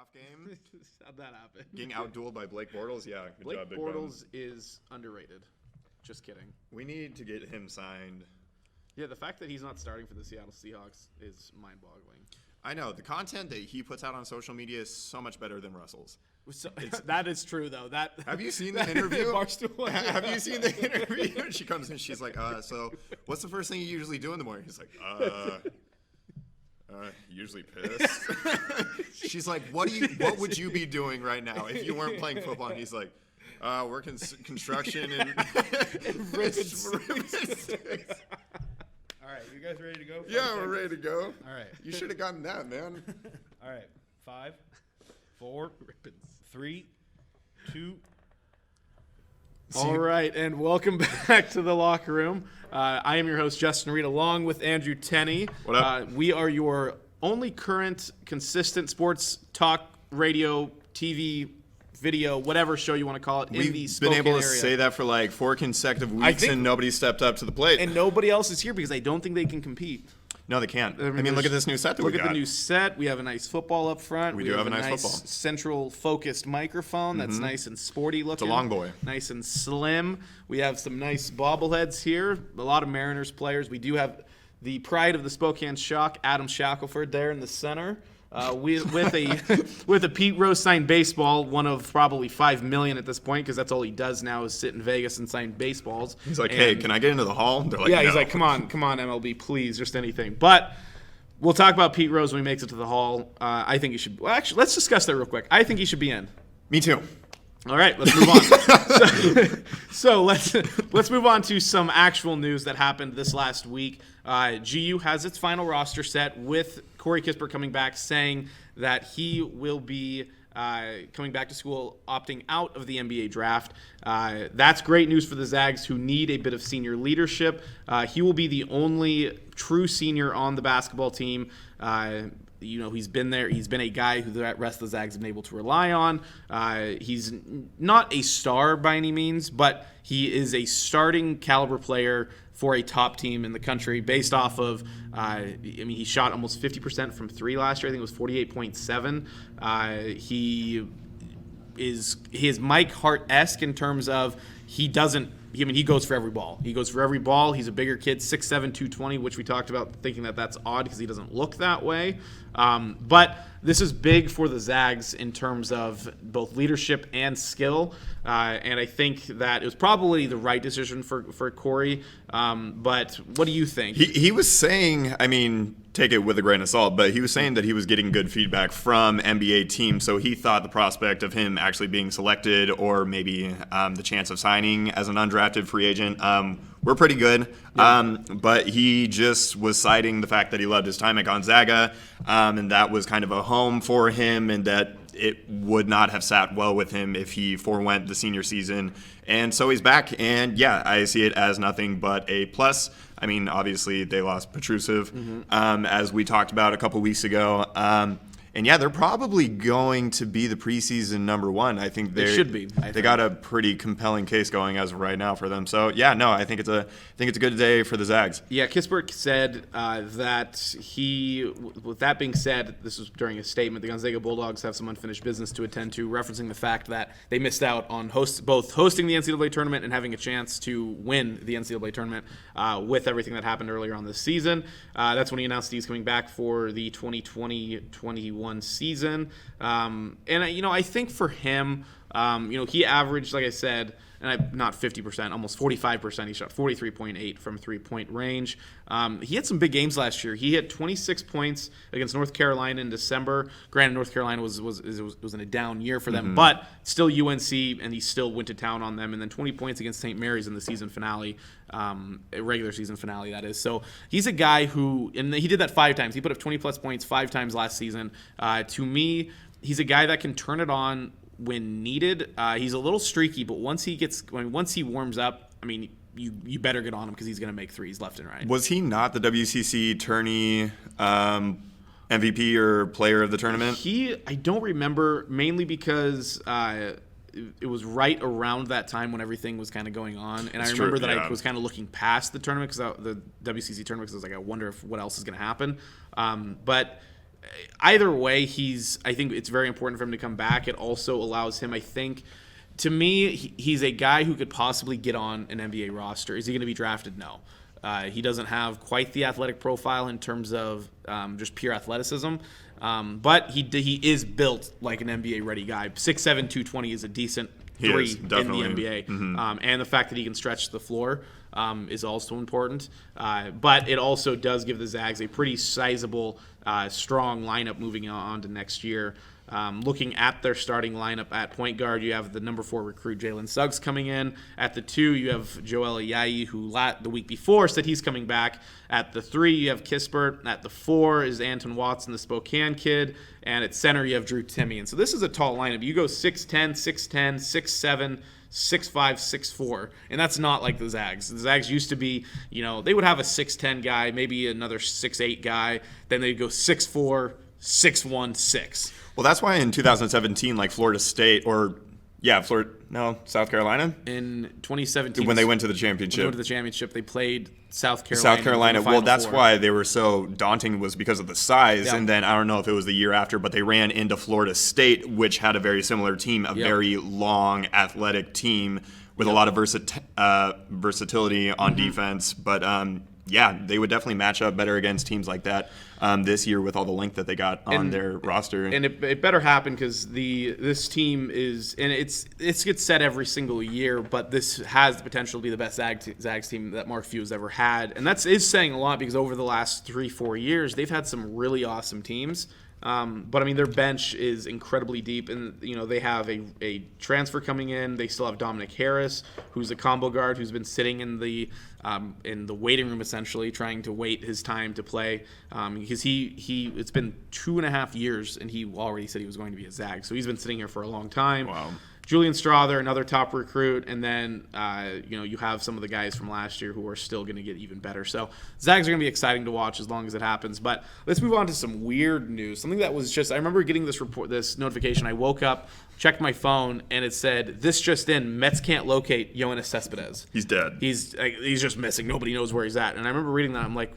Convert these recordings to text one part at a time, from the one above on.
playoff game. How'd that happen? Getting outdueled by Blake Bortles. Yeah, good Blake job, Big Bortles is underrated. Just kidding. We need to get him signed. Yeah, the fact that he's not starting for the Seattle Seahawks is mind-boggling. I know. The content that he puts out on social media is so much better than Russell's. So, that is true, though. Have you seen the interview? Have you seen the interview? She comes in, she's like, so what's the first thing you usually do in the morning? He's like, usually piss. She's like, what would you be doing right now if you weren't playing football? And he's like, working construction and All right, you guys ready to go? Yeah, we're ready to go. All right. You should have gotten that, man. All right. 5, 4, 3, 2. All right, and welcome back to the locker room. I am your host, Justin Reed, along with Andrew Tenney. What up? We are your only current, consistent sports talk, radio, TV, video, whatever show you want to call it, in the We've Spokane been able to area. say that for like 4 consecutive weeks, and nobody stepped up to the plate. And nobody else is here because I don't think they can compete. No, they can't. I mean, look at this new set that we got. Look at the new set. We have a nice football up front. We do have a nice football. Central focused microphone that's nice and sporty looking. It's a long boy. Nice and slim. We have some nice bobbleheads here. A lot of Mariners players. We do have the pride of the Spokane Shock, Adam Shackelford, there in the center. With a Pete Rose signed baseball, one of probably 5 million at this point, because that's all he does now is sit in Vegas and sign baseballs. He's like, hey, can I get into the hall? They're like, yeah, no. he's like, come on, MLB, please, just anything. But we'll talk about Pete Rose when he makes it to the hall. I think he should. Well, actually, let's discuss that real quick. I think he should be in. Me too. All right, let's move on. so let's move on to some actual news that happened this last week. GU has its final roster set with Cory Kisper coming back, saying that he will be coming back to school, opting out of the NBA draft. That's great news for the Zags, who need a bit of senior leadership. He will be the only true senior on the basketball team. He's been there. He's been a guy who the rest of the Zags have been able to rely on. He's not a star by any means, but he is a starting caliber player for a top team in the country based off of, he shot almost 50% from three last year. I think it was 48.7. He is Mike Hart-esque in terms of he goes for every ball. He goes for every ball. He's a bigger kid, 6'7", 220, which we talked about thinking that that's odd because he doesn't look that way. But this is big for the Zags in terms of both leadership and skill. And I think that it was probably the right decision for Cory. But what do you think? He was saying, take it with a grain of salt, but he was saying that he was getting good feedback from NBA teams, so he thought the prospect of him actually being selected or maybe the chance of signing as an undrafted free agent were pretty good. Yeah. But he just was citing the fact that he loved his time at Gonzaga, and that was kind of a home for him, and that it would not have sat well with him if he forewent the senior season. And so he's back, and yeah, I see it as nothing but a plus. Obviously they lost Petrusev, as we talked about a couple weeks ago. And yeah, they're probably going to be the preseason number one. I think they should be. They got a pretty compelling case going as of right now for them. So yeah, no, I think it's a good day for the Zags. Yeah, Kisper said that with that being said, this was during a statement, the Gonzaga Bulldogs have some unfinished business to attend to, referencing the fact that they missed out on both hosting the NCAA tournament and having a chance to win the NCAA tournament with everything that happened earlier on this season. That's when he announced he's coming back for the 2020-21 season. I think for him, he averaged, like I said, not 50%, almost 45%. He shot 43.8 from three-point range. He had some big games last year. He hit 26 points against North Carolina in December. Granted, North Carolina was in a down year for them, but still UNC, and he still went to town on them. And then 20 points against St. Mary's in the season finale, regular season finale, that is. So he's a guy who, and he did that 5 times. He put up 20-plus points 5 times last season. To me, he's a guy that can turn it on when needed. He's a little streaky, but once he warms up, you better get on him because he's going to make threes left and right. Was he not the WCC tourney MVP or player of the tournament? I don't remember, mainly because it was right around that time when everything was kind of going on, and I remember that I was kind of looking past the tournament, because the WCC tournament, because I was like, I wonder what else is going to happen. But either way, I think it's very important for him to come back. It also allows him, I think, to me, he's a guy who could possibly get on an NBA roster. Is he going to be drafted? No. He doesn't have quite the athletic profile in terms of just pure athleticism. But he is built like an NBA-ready guy. 6'7", 220 is a decent three in the NBA. Mm-hmm. And the fact that he can stretch the floor is also important. But it also does give the Zags a pretty sizable, strong lineup moving on to next year. Looking at their starting lineup at point guard, you have the number 4 recruit Jalen Suggs coming in. At the 2, you have Joel Ayayi, who the week before said he's coming back. At the 3, you have Kisper. At the 4 is Anton Watson, the Spokane kid. And at center, you have Drew Timme. And so this is a tall lineup. You go 6'10", 6'10", 6'7", 6'5", 6'4", and that's not like the Zags. The Zags used to be, they would have a 6'10 guy, maybe another 6'8 guy. Then they'd go 6'4", 6'1", 6. Well, that's why in 2017, like Florida State South Carolina? In 2017. When they went to the championship. They played South Carolina. South Carolina. Well, that's why they were so daunting, was because of the size. Yep. And then I don't know if it was the year after, but they ran into Florida State, which had a very similar team, very long, athletic team with a lot of versatility on defense. But they would definitely match up better against teams like that this year with all the length that they got on their roster. And it better happen because this team is, and it gets said every single year, but this has the potential to be the best Zags team that Mark Few has ever had. And that is saying a lot because over the last 3-4 years, they've had some really awesome teams. But I mean, their bench is incredibly deep, and they have a transfer coming in. They still have Dominic Harris, who's a combo guard who's been sitting in the waiting room essentially, trying to wait his time to play. Because it's been 2.5 years, and he already said he was going to be a Zag, so he's been sitting here for a long time. Wow. Julian Strother, another top recruit, and then you have some of the guys from last year who are still going to get even better. So Zags are going to be exciting to watch as long as it happens. But let's move on to some weird news. Something that was just, I remember getting this notification. I woke up, checked my phone, and it said, "This just in: Mets can't locate Yoenis Cespedes. He's dead. He's just missing. Nobody knows where he's at." And I remember reading that. I'm like,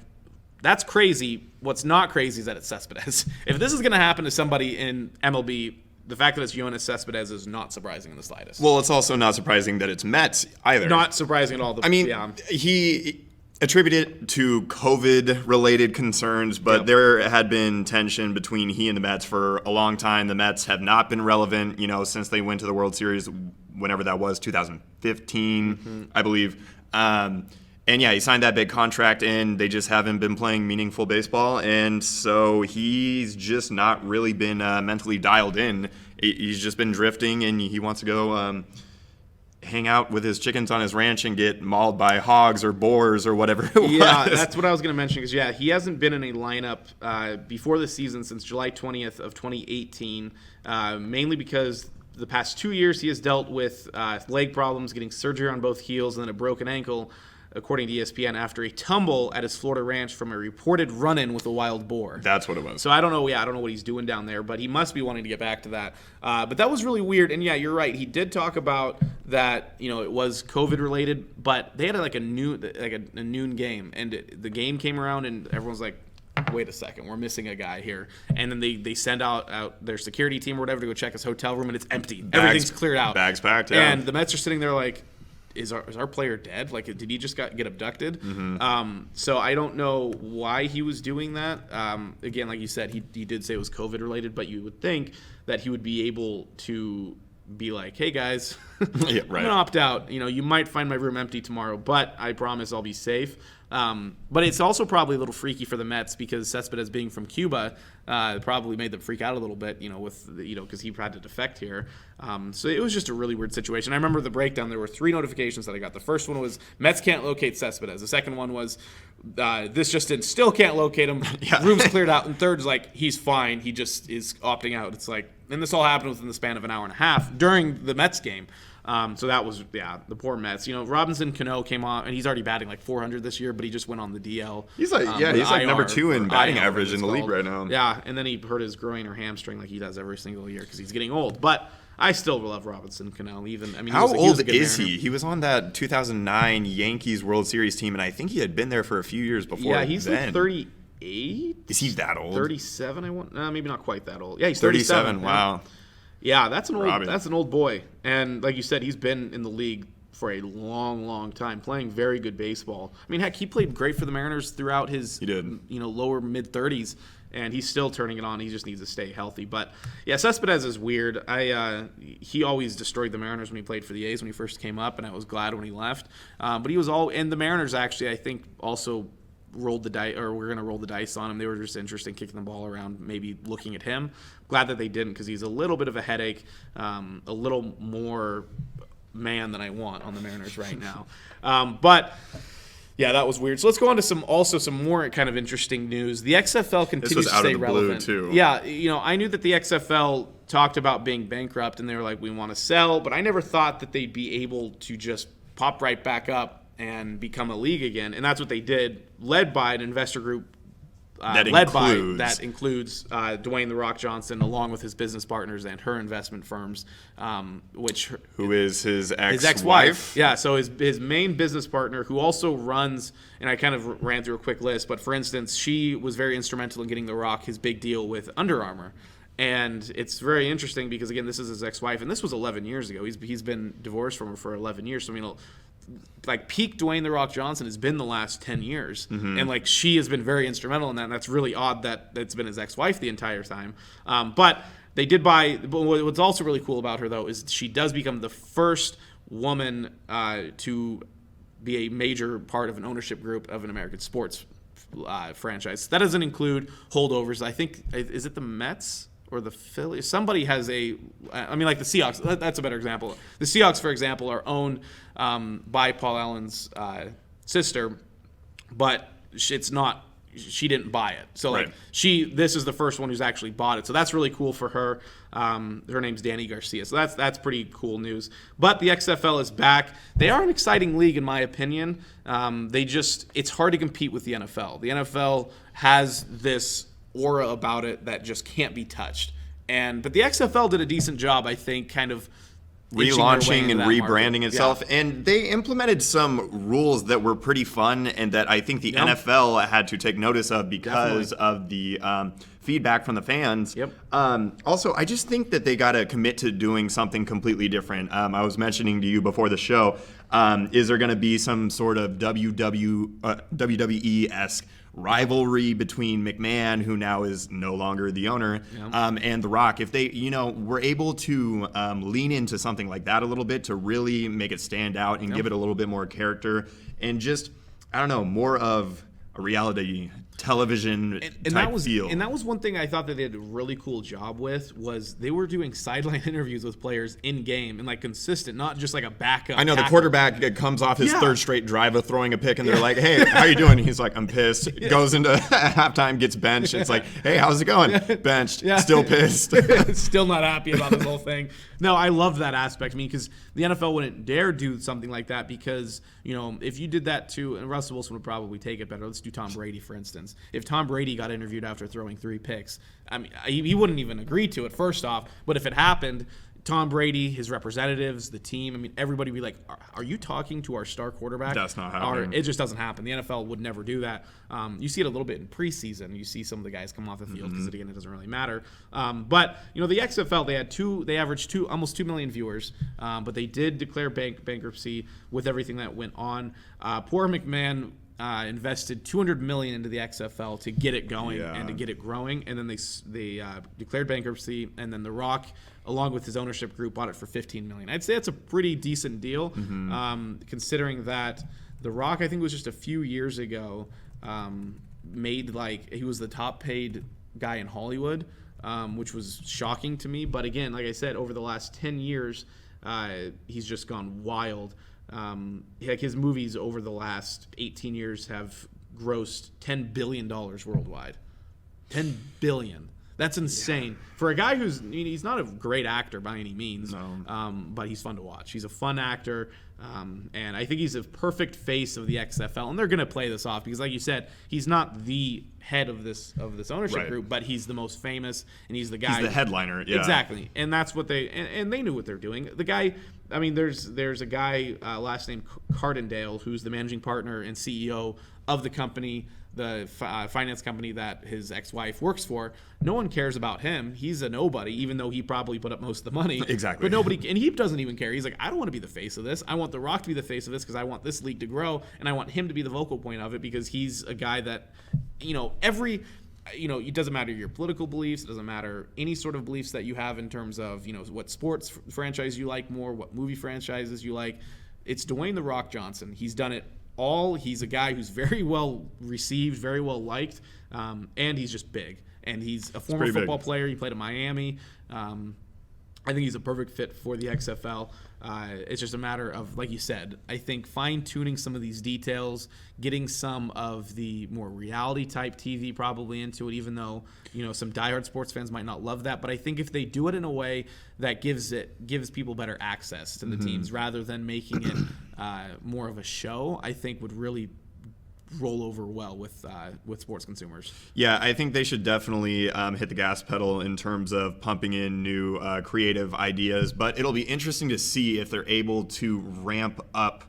that's crazy. What's not crazy is that it's Cespedes. If this is going to happen to somebody in MLB, the fact that it's Yoenis Cespedes is not surprising in the slightest. Well, it's also not surprising that it's Mets either. Not surprising at all. He attributed it to COVID-related concerns, but there had been tension between he and the Mets for a long time. The Mets have not been relevant, since they went to the World Series, whenever that was, 2015, I believe. And he signed that big contract, and they just haven't been playing meaningful baseball, and so he's just not really been mentally dialed in. He's just been drifting, and he wants to go hang out with his chickens on his ranch and get mauled by hogs or boars or whatever it was. Yeah, that's what I was going to mention, because, he hasn't been in a lineup before the season since July 20th of 2018, mainly because the past 2 years he has dealt with leg problems, getting surgery on both heels, and then a broken ankle, according to ESPN, after a tumble at his Florida ranch from a reported run-in with a wild boar. That's what it was. So I don't know. I don't know what he's doing down there, but he must be wanting to get back to that. But that was really weird. And you're right. He did talk about that. It was COVID-related, but they had a noon game, and the game came around, and everyone's like, wait a second, we're missing a guy here. And then they send out their security team or whatever to go check his hotel room, and it's empty. Everything's cleared out. Bags packed, yeah. And the Mets are sitting there like, is our player dead? Like, did he just get abducted? Mm-hmm. So I don't know why he was doing that. Again, like you said, he did say it was COVID related, but you would think that he would be able to be like, hey guys, yeah, right. I'm gonna opt out. You might find my room empty tomorrow, but I promise I'll be safe. But it's also probably a little freaky for the Mets because Cespedes being from Cuba probably made them freak out a little bit, because he had to defect here. So it was just a really weird situation. I remember the breakdown. There were 3 notifications that I got. The first one was Mets can't locate Cespedes. The second one was this just still can't locate him. Yeah. Room's cleared out. And third is like, he's fine. He just is opting out. It's like, and this all happened within the span of an hour and a half during the Mets game. So that was, the poor Mets. Robinson Cano came on, and he's already batting like 400 this year, but he just went on the DL. He's like, he's like number 2 in batting average in the league right now. Yeah, and then he hurt his groin or hamstring like he does every single year because he's getting old. But I still love Robinson Cano. How old is he? He was on that 2009 Yankees World Series team, and I think he had been there for a few years before. Yeah, he's then. like 30. Is he that old? 37, I want. Maybe not quite that old. Yeah, he's 37. 37. Wow. Yeah, that's Robbie. an old boy. And like you said, he's been in the league for a long, long time, playing very good baseball. I mean, heck, he played great for the Mariners throughout his lower mid 30s, and he's still turning it on. He just needs to stay healthy. But yeah, Cespedes is weird. He always destroyed the Mariners when he played for the A's when he first came up, and I was glad when he left. But he was and the Mariners actually, I think, also rolled the dice, or we're going to roll the dice on him. They were just interested in kicking the ball around, maybe looking at him. Glad that they didn't, because he's a little bit of a headache, a little more man than I want on the Mariners right now. But yeah, that was weird. So let's go on to some more kind of interesting news. The XFL continues to stay relevant. Too. Yeah, I knew that the XFL talked about being bankrupt, and they were like, we want to sell, but I never thought that they'd be able to just pop right back up and become a league again. And that's what they did, led by an investor group that includes Dwayne "The Rock" Johnson, along with his business partners and her investment firms, who is his ex-wife. Yeah, so his main business partner, who also runs, and I kind of ran through a quick list, but for instance, she was very instrumental in getting The Rock his big deal with Under Armour. And it's very interesting because, again, this is his ex-wife, and this was 11 years ago. He's been divorced from her for 11 years. So, I mean, like, peak Dwayne "The Rock" Johnson has been the last 10 years. Mm-hmm. And, like, she has been very instrumental in that, and that's really odd that it's been his ex-wife the entire time. But they did buy – what's also really cool about her, though, is she does become the first woman to be a major part of an ownership group of an American sports franchise. That doesn't include holdovers. I think – is it the Mets – or the Phillies? Somebody has like the Seahawks. That's a better example. The Seahawks, for example, are owned by Paul Allen's sister, but it's not. She didn't buy it. So right. This is the first one who's actually bought it. So that's really cool for her. Her name's Danny Garcia. So that's pretty cool news. But the XFL is back. They are an exciting league, in my opinion. It's hard to compete with the NFL. The NFL has this aura about it that just can't be touched. But the XFL did a decent job, I think, kind of relaunching and rebranding market. itself. Yeah. And they implemented some rules that were pretty fun and that I think the NFL had to take notice of because of the feedback from the fans. Yep. Also, I just think that they got to commit to doing something completely different. I was mentioning to you before the show, is there going to be some sort of WWE-esque rivalry between McMahon, who now is no longer the owner, and The Rock? If they, were able to lean into something like that a little bit to really make it stand out and give it a little bit more character and just, I don't know, more of a reality television type feel. And that was one thing I thought that they did a really cool job with, was they were doing sideline interviews with players in game and like consistent, not just like a backup. I know tackle. The quarterback comes off his third straight drive of throwing a pick, and they're like, "Hey, how you doing?" He's like, "I'm pissed." Goes into halftime, gets benched. It's like, "Hey, how's it going?" Benched. Still pissed. Still not happy about this whole thing. No, I love that aspect. I mean, because the NFL wouldn't dare do something like that because, if you did that to, and Russell Wilson would probably take it better. Let's do Tom Brady, for instance. If Tom Brady got interviewed after throwing 3 picks, I mean, he wouldn't even agree to it, first off. But if it happened, Tom Brady, his representatives, the team, I mean, everybody would be like, are you talking to our star quarterback? That's not happening. It just doesn't happen. The NFL would never do that. You see it a little bit in preseason. You see some of the guys come off the field because, again, it doesn't really matter. But, the XFL, they averaged almost 2 million viewers, but they did declare bankruptcy with everything that went on. Poor McMahon invested $200 million into the XFL to get it going and to get it growing, and then they declared bankruptcy, and then The Rock, along with his ownership group, bought it for $15 million. I'd say that's a pretty decent deal, considering that The Rock, I think, was just a few years ago, he was the top paid guy in Hollywood, which was shocking to me. But again, like I said, over the last 10 years, he's just gone wild. His movies over the last 18 years have grossed $10 billion worldwide. $10 billion. That's insane. For a guy he's not a great actor by any means, but he's fun to watch. He's a fun actor, and I think he's a perfect face of the XFL. And they're going to play this off because, like you said, he's not the head of this ownership group, but he's the most famous, and he's the guy. He's the headliner. Yeah. Exactly, and that's what and they knew what they're doing. The guy, I mean, there's a guy last name Cardendale who's the managing partner and CEO of the company finance company that his ex-wife works for, no one cares about him. He's a nobody, even though he probably put up most of the money. Exactly. But nobody, and he doesn't even care. He's like, I don't want to be the face of this. I want The Rock to be the face of this because I want this league to grow, and I want him to be the vocal point of it because he's a guy that, it doesn't matter your political beliefs. It doesn't matter any sort of beliefs that you have in terms of, what sports franchise you like more, what movie franchises you like. It's Dwayne The Rock Johnson. He's done it all. He's a guy who's very well received, very well liked, and he's just big. And he's a former football player. He played at Miami. I think he's a perfect fit for the XFL. It's just a matter of, like you said, I think fine-tuning some of these details, getting some of the more reality-type TV probably into it, even though, some diehard sports fans might not love that. But I think if they do it in a way that gives people better access to the teams rather than making it more of a show, I think would really roll over well with sports consumers. Yeah, I think they should definitely hit the gas pedal in terms of pumping in new creative ideas, but it'll be interesting to see if they're able to ramp up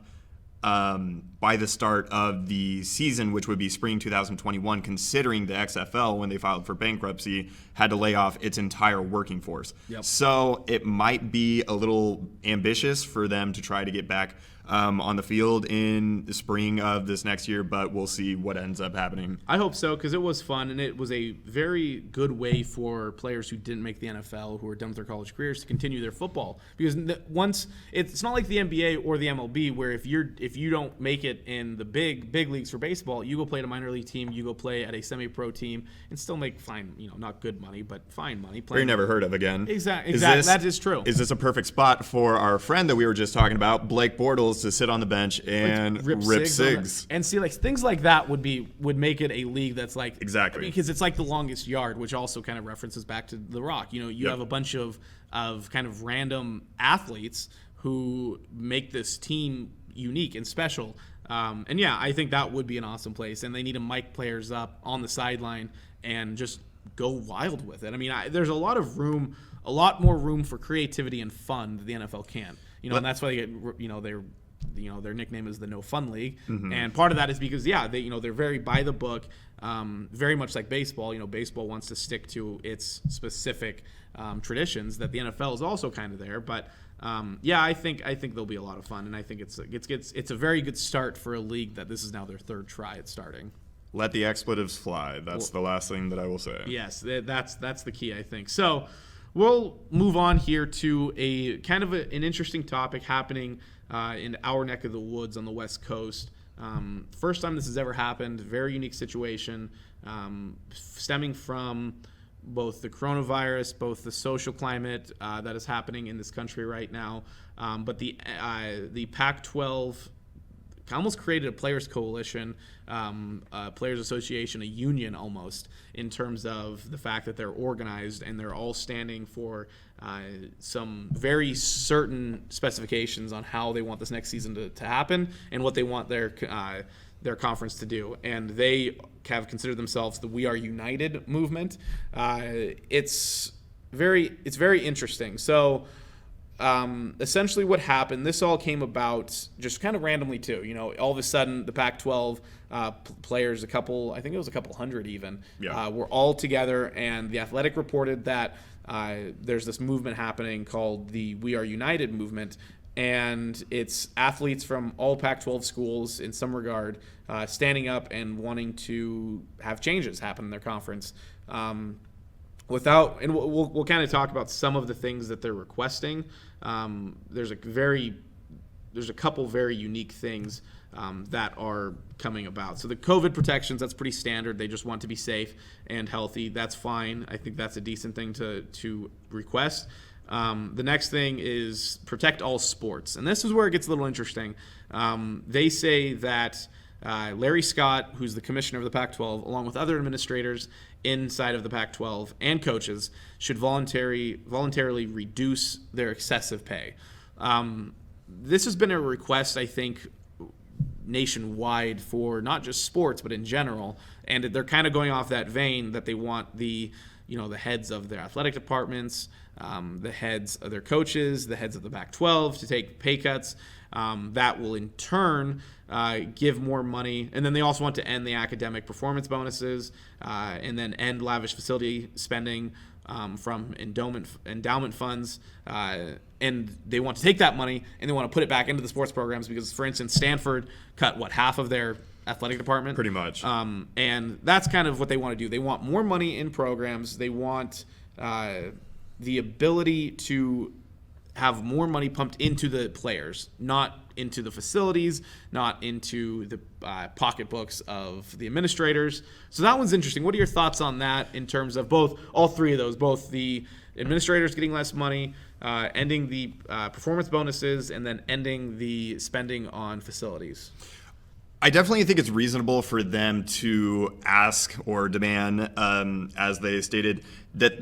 by the start of the season, which would be spring 2021, considering the XFL, when they filed for bankruptcy, had to lay off its entire working force. Yep. So it might be a little ambitious for them to try to get back on the field in the spring of this next year, but we'll see what ends up happening. I hope so, because it was fun, and it was a very good way for players who didn't make the NFL, who are done with their college careers, to continue their football. Because once it's not like the NBA or the MLB, where if you don't make it in the big leagues for baseball, you go play at a minor league team, you go play at a semi-pro team, and still make fine, not good money, but fine money. You're never heard of again. Exactly. That is true. Is this a perfect spot for our friend that we were just talking about, Blake Bortles, to sit on the bench and rip cigs? And see, like things like that would make it a league that's like, exactly, because it's like the longest yard, which also kind of references back to The Rock. You have a bunch of kind of random athletes who make this team unique and special. And yeah, I think that would be an awesome place. And they need to mic players up on the sideline and just go wild with it. I mean, there's a lot more room for creativity and fun that the NFL can. And that's why they get, their nickname is the No Fun League, and part of that is because they're very by the book, very much like baseball. Baseball wants to stick to its specific traditions. That the NFL is also kind of there, but I think there'll be a lot of fun, and I think it's a very good start for a league that this is now their third try at starting. Let the expletives fly. That's the last thing that I will say. Yes, that's the key, I think. So we'll move on here to a kind of an interesting topic happening in our neck of the woods on the West Coast. First time this has ever happened. Very unique situation, stemming from both the coronavirus, both the social climate that is happening in this country right now, but the Pac-12 almost created a players coalition, a players association, a union almost, in terms of the fact that they're organized and they're all standing for some very certain specifications on how they want this next season to happen and what they want their conference to do. And they have considered themselves the We Are United movement. It's very interesting. So essentially what happened, this all came about just kind of randomly too. All of a sudden the Pac-12 players, I think it was a couple hundred even, were all together, and The Athletic reported that there's this movement happening called the We Are United movement, and it's athletes from all Pac-12 schools in some regard standing up and wanting to have changes happen in their conference. And we'll kind of talk about some of the things that they're requesting. There's a couple very unique things that are coming about. So the COVID protections, that's pretty standard. They just want to be safe and healthy. That's fine. I think that's a decent thing to request. The next thing is protect all sports. And this is where it gets a little interesting. They say that Larry Scott, who's the commissioner of the Pac-12, along with other administrators inside of the Pac-12 and coaches, should voluntarily reduce their excessive pay. This has been a request, I think, nationwide for not just sports, but in general. And they're kind of going off that vein that they want the the heads of their athletic departments, the heads of their coaches, the heads of the Pac-12 to take pay cuts. That will in turn give more money. And then they also want to end the academic performance bonuses and then end lavish facility spending from endowment funds. And they want to take that money and they want to put it back into the sports programs because, for instance, Stanford cut, half of their athletic department? Pretty much. And that's kind of what they want to do. They want more money in programs. They want the ability to have more money pumped into the players, not into the facilities, not into the pocketbooks of the administrators. So that one's interesting. What are your thoughts on that in terms of all three of those, both the administrators getting less money, ending the performance bonuses, and then ending the spending on facilities? I definitely think it's reasonable for them to ask or demand, as they stated, that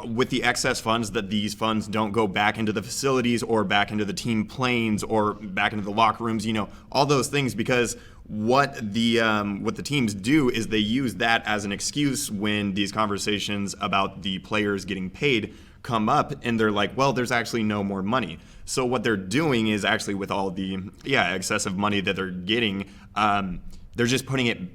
with the excess funds, that these funds don't go back into the facilities or back into the team planes or back into the locker rooms, all those things, because what the teams do is they use that as an excuse when these conversations about the players getting paid come up, and they're like, well, there's actually no more money. So what they're doing is actually, with all the excessive money that they're getting, they're just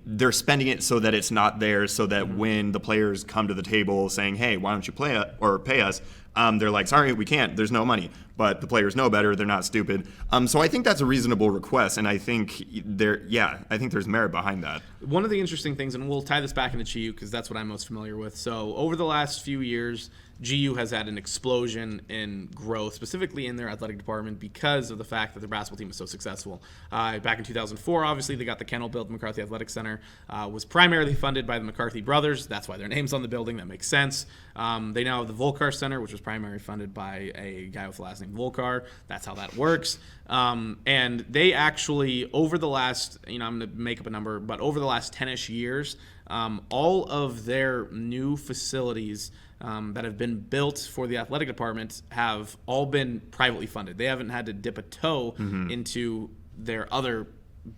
they're spending it so that it's not there, so that when the players come to the table saying, hey, why don't you pay us, they're like, sorry, we can't, there's no money. But the players know better, they're not stupid. So I think that's a reasonable request, and I think there's merit behind that. One of the interesting things, and we'll tie this back into GU because that's what I'm most familiar with. So over the last few years, GU has had an explosion in growth, specifically in their athletic department, because of the fact that their basketball team is so successful. Back in 2004, obviously, they got the kennel built. McCarthy Athletic Center was primarily funded by the McCarthy brothers. That's why their name's on the building. That makes sense. They now have the Volcar Center, which was primarily funded by a guy with the last name Volcar. That's how that works. And they actually, over the last, I'm going to make up a number, but over the last 10-ish years, all of their new facilities that have been built for the athletic department have all been privately funded. They haven't had to dip a toe into their other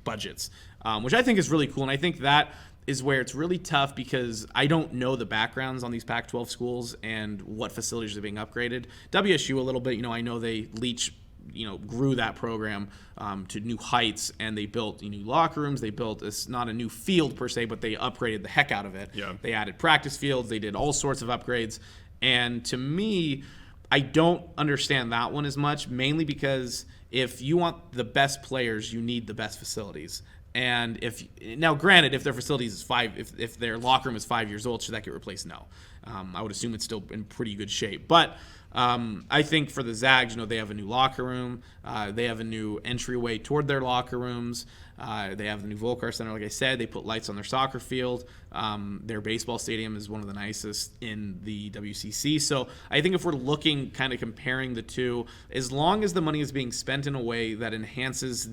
budgets, which I think is really cool. And I think that is where it's really tough because I don't know the backgrounds on these Pac-12 schools and what facilities are being upgraded. WSU a little bit, I know they grew that program to new heights, and they built new locker rooms. They built not a new field per se, but they upgraded the heck out of it. Yeah. They added practice fields. They did all sorts of upgrades. And to me, I don't understand that one as much, mainly because if you want the best players, you need the best facilities. And granted, if their facilities is if their locker room is 5 years old, should that get replaced? No. I would assume it's still in pretty good shape. But I think for the Zags, they have a new locker room. They have a new entryway toward their locker rooms. They have the new Volcar Center, like I said. They put lights on their soccer field. Their baseball stadium is one of the nicest in the WCC. So I think if we're looking, kind of comparing the two, as long as the money is being spent in a way that enhances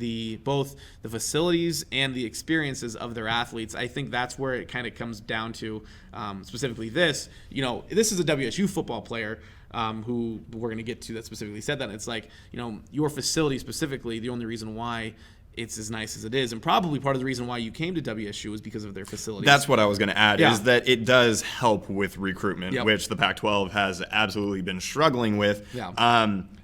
both the facilities and the experiences of their athletes, I think that's where it kind of comes down to specifically this. This is a WSU football player who we're going to get to that specifically said that. It's like, your facility specifically, the only reason why it's as nice as it is, and probably part of the reason why you came to WSU is because of their facilities. That's what I was going to add, Yeah. is that it does help with recruitment, Yep. which the Pac-12 has absolutely been struggling with. Yeah.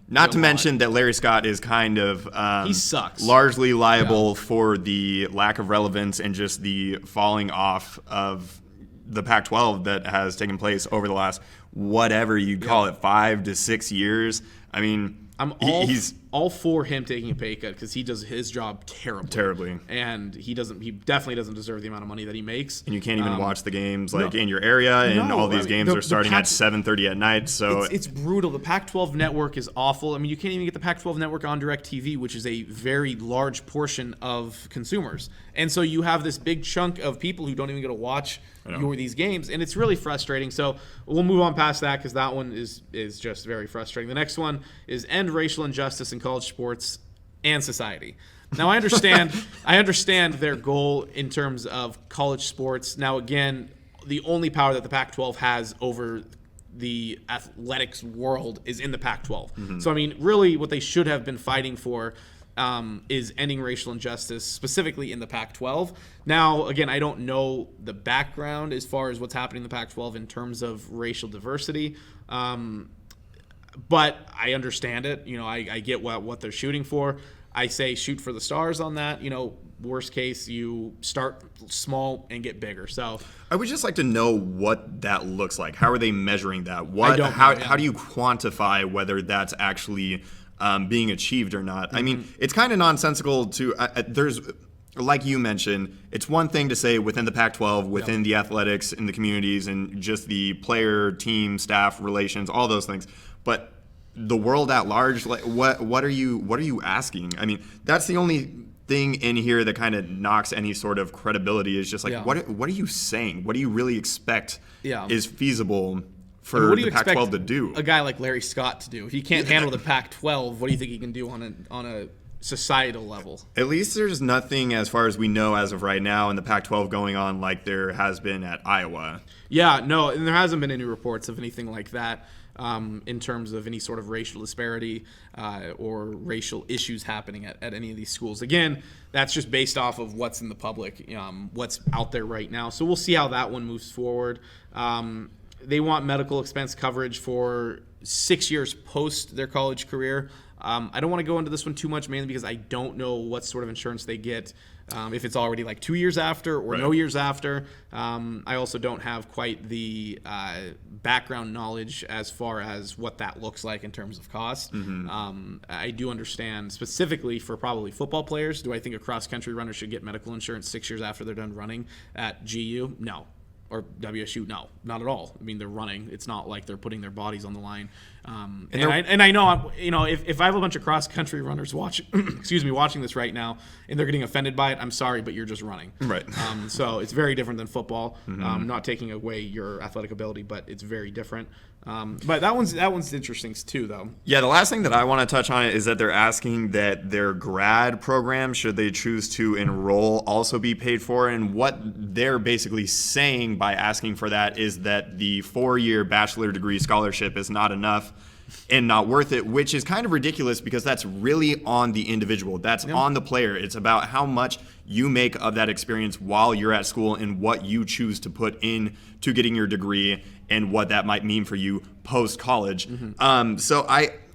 Not to mention that Larry Scott is kind of He sucks. largely liable for the lack of relevance and just the falling off of the Pac-12 that has taken place over the last, whatever you call it, 5 to 6 years. I mean, I'm he's all for him taking a pay cut because he does his job terribly, and he definitely doesn't deserve the amount of money that he makes. and you can't even watch the games in your area, and all these games are starting at 7:30 at night. So it's brutal. The Pac-12 network is awful. I mean, you can't even get the Pac-12 network on DirecTV, which is a very large portion of consumers. And so you have this big chunk of people who don't even get to watch these games, and it's really frustrating. So we'll move on past that because that one is just very frustrating. The next one is end racial injustice in college sports and society. Now, I understand their goal in terms of college sports. Now, again, the only power that the Pac-12 has over the athletics world is in the Pac-12. So, I mean, really what they should have been fighting for is ending racial injustice, specifically in the Pac-12. Now, again, I don't know the background as far as what's happening in the Pac-12 in terms of racial diversity, but I understand it. I get what they're shooting for. I say shoot for the stars on that. Worst case, you start small and get bigger. So I would just like to know what that looks like. How are they measuring that? How do you quantify whether that's actually being achieved or not? I mean, it's kind of nonsensical to there's, like you mentioned, it's one thing to say within the Pac-12, within the athletics in the communities and just the player, team, staff relations, all those things, but the world at large, like what are you asking? I mean, that's the only thing in here that kind of knocks any sort of credibility, is just like what are you saying? What do you really expect is feasible for the Pac-12 to do? A guy like Larry Scott to do? If he can't handle the Pac-12, what do you think he can do on a societal level? At least there's nothing, as far as we know as of right now, in the Pac-12 going on like there has been at Iowa. Yeah, no, and there hasn't been any reports of anything like that. In terms of any sort of racial disparity or racial issues happening at any of these schools. Again, that's just based off of what's in the public, what's out there right now. So we'll see how that one moves forward. They want medical expense coverage for 6 years post their college career. I don't want to go into this one too much, mainly because I don't know what sort of insurance they get. If it's already like 2 years after or no years after. I also don't have quite the background knowledge as far as what that looks like in terms of cost. I do understand specifically for probably football players. Do I think a cross-country runner should get medical insurance 6 years after they're done running at GU? No. Or WSU? No, not at all. I mean, they're running. It's not like they're putting their bodies on the line. And I know, if I have a bunch of cross-country runners watching this right now, and they're getting offended by it, I'm sorry, but you're just running. Right. So it's very different than football. Not taking away your athletic ability, but it's very different. But that one's interesting too, though. Yeah, the last thing that I want to touch on is that they're asking that their grad program, should they choose to enroll, also be paid for. And what they're basically saying by asking for that is that the 4-year bachelor degree scholarship is not enough and not worth it, which is kind of ridiculous because that's really on the individual. That's on the player. It's about how much you make of that experience while you're at school and what you choose to put in to getting your degree and what that might mean for you post-college. So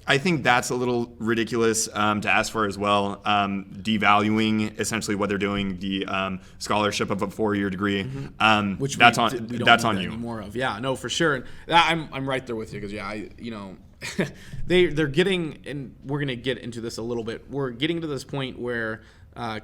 I think that's a little ridiculous to ask for as well, devaluing essentially what they're doing, the scholarship of a 4-year degree. Which that's we don't on need you. any more of. Yeah, no, for sure. I'm right there with you because they're getting, and we're gonna get into this a little bit. We're getting to this point where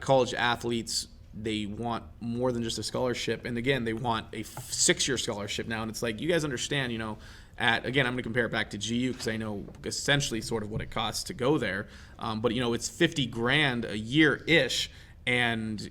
college athletes, they want more than just a scholarship, and again, they want a 6-year scholarship now. And it's like, you guys understand, again, I'm going to compare it back to GU because I know essentially sort of what it costs to go there. But it's $50,000 a year ish, and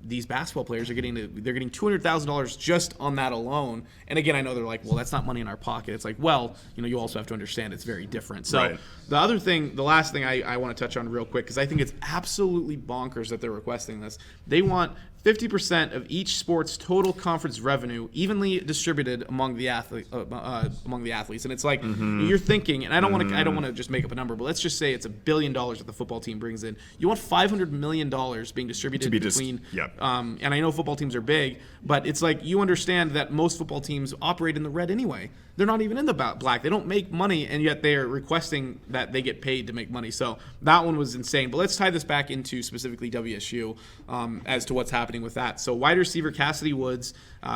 these basketball players are getting $200,000 just on that alone. And again, I know they're like, well, that's not money in our pocket. It's like, well, you also have to understand it's very different. So the last thing I want to touch on real quick, because I think it's absolutely bonkers that they're requesting this. They want 50% of each sport's total conference revenue evenly distributed among the athletes. And it's like, you're thinking, and I don't want to just make up a number, but let's just say it's $1 billion that the football team brings in. You want $500 million being distributed between. And I know football teams are big, but it's like, you understand that most football teams operate in the red anyway. They're not even in the black. They don't make money, and yet they're requesting that they get paid to make money. So that one was insane. But let's tie this back into specifically WSU as to what's happening with that. So wide receiver Cassidy Woods,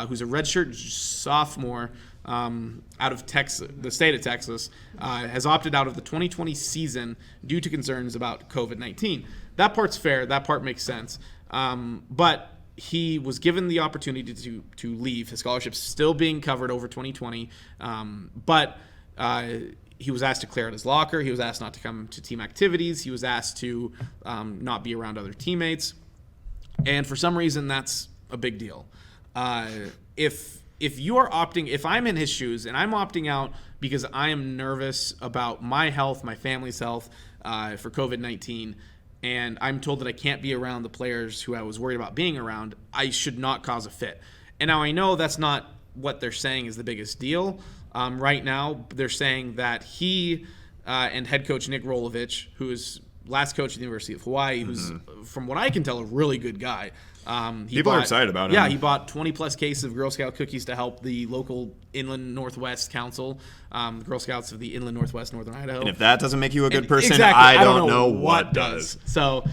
who's a redshirt sophomore out of Texas, the state of Texas, has opted out of the 2020 season due to concerns about COVID-19. That part's fair. That part makes sense. But he was given the opportunity to leave. His scholarship's still being covered over 2020, but he was asked to clear out his locker. He was asked not to come to team activities. He was asked to not be around other teammates. And for some reason, that's a big deal. If you are opting, if I'm in his shoes and I'm opting out because I am nervous about my health, my family's health for COVID-19, and I'm told that I can't be around the players who I was worried about being around, I should not cause a fit. And now I know that's not what they're saying is the biggest deal. Right now, they're saying that he and head coach Nick Rolovich, who is last coach at the University of Hawaii, who's, from what I can tell, a really good guy. People are excited about him. Yeah, he bought 20-plus cases of Girl Scout cookies to help the local Inland Northwest Council, the Girl Scouts of the Inland Northwest, Northern Idaho. And if that doesn't make you a good person, exactly, I don't know what does. So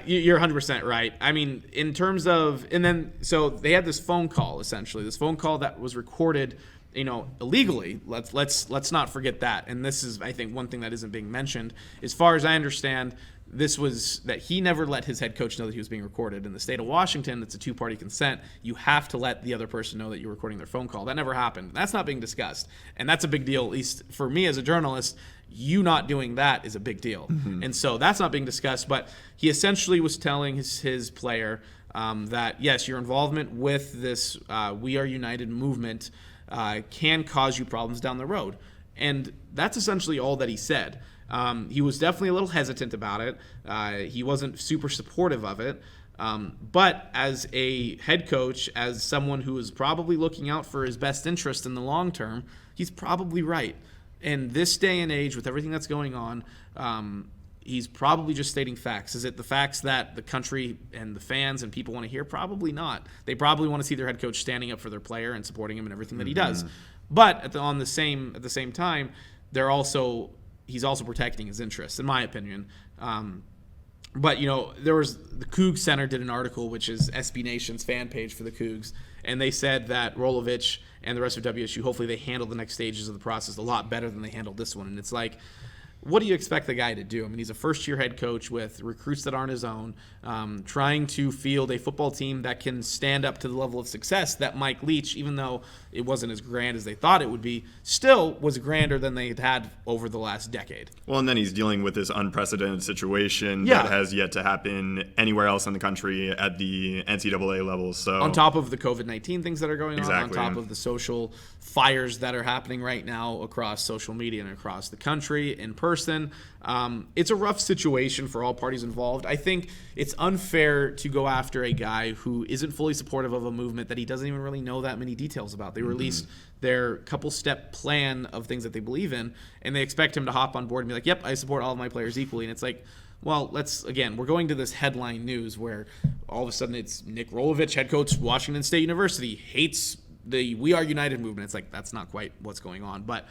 you're 100% right. I mean, in terms of, and then, so they had this phone call, essentially, this phone call that was recorded, illegally. Let's not forget that. And this is, I think, one thing that isn't being mentioned. As far as I understand, this was that he never let his head coach know that he was being recorded. In the state of Washington, it's a two-party consent. You have to let the other person know that you're recording their phone call. That never happened. That's not being discussed. And that's a big deal, at least for me as a journalist. You not doing that is a big deal. And so that's not being discussed. But he essentially was telling his player that, yes, your involvement with this We Are United movement can cause you problems down the road. And that's essentially all that he said. He was definitely a little hesitant about it. He wasn't super supportive of it. But as a head coach, as someone who is probably looking out for his best interest in the long term, he's probably right. In this day and age, with everything that's going on, he's probably just stating facts. Is it the facts that the country and the fans and people want to hear? Probably not. They probably want to see their head coach standing up for their player and supporting him in everything that he does. But at the same time, he's also protecting his interests, in my opinion. But, there was the Cougs Center did an article, which is SB Nation's fan page for the Cougs, and they said that Rolovich and the rest of WSU, hopefully they handle the next stages of the process a lot better than they handled this one. And it's like, what do you expect the guy to do? I mean, he's a first-year head coach with recruits that aren't his own, trying to field a football team that can stand up to the level of success that Mike Leach, even though it wasn't as grand as they thought it would be, still was grander than they had over the last decade. Well, and then he's dealing with this unprecedented situation that has yet to happen anywhere else in the country at the NCAA level. So on top of the COVID-19 things that are going Exactly. on top of the social fires that are happening right now across social media and across the country in person, it's a rough situation for all parties involved. I think it's unfair to go after a guy who isn't fully supportive of a movement that he doesn't even really know that many details about. They released their couple-step plan of things that they believe in, and they expect him to hop on board and be like, yep, I support all of my players equally. And it's like, well, we're going to this headline news where all of a sudden it's Nick Rolovich, head coach, Washington State University, hates the We Are United movement. It's like, that's not quite what's going on. But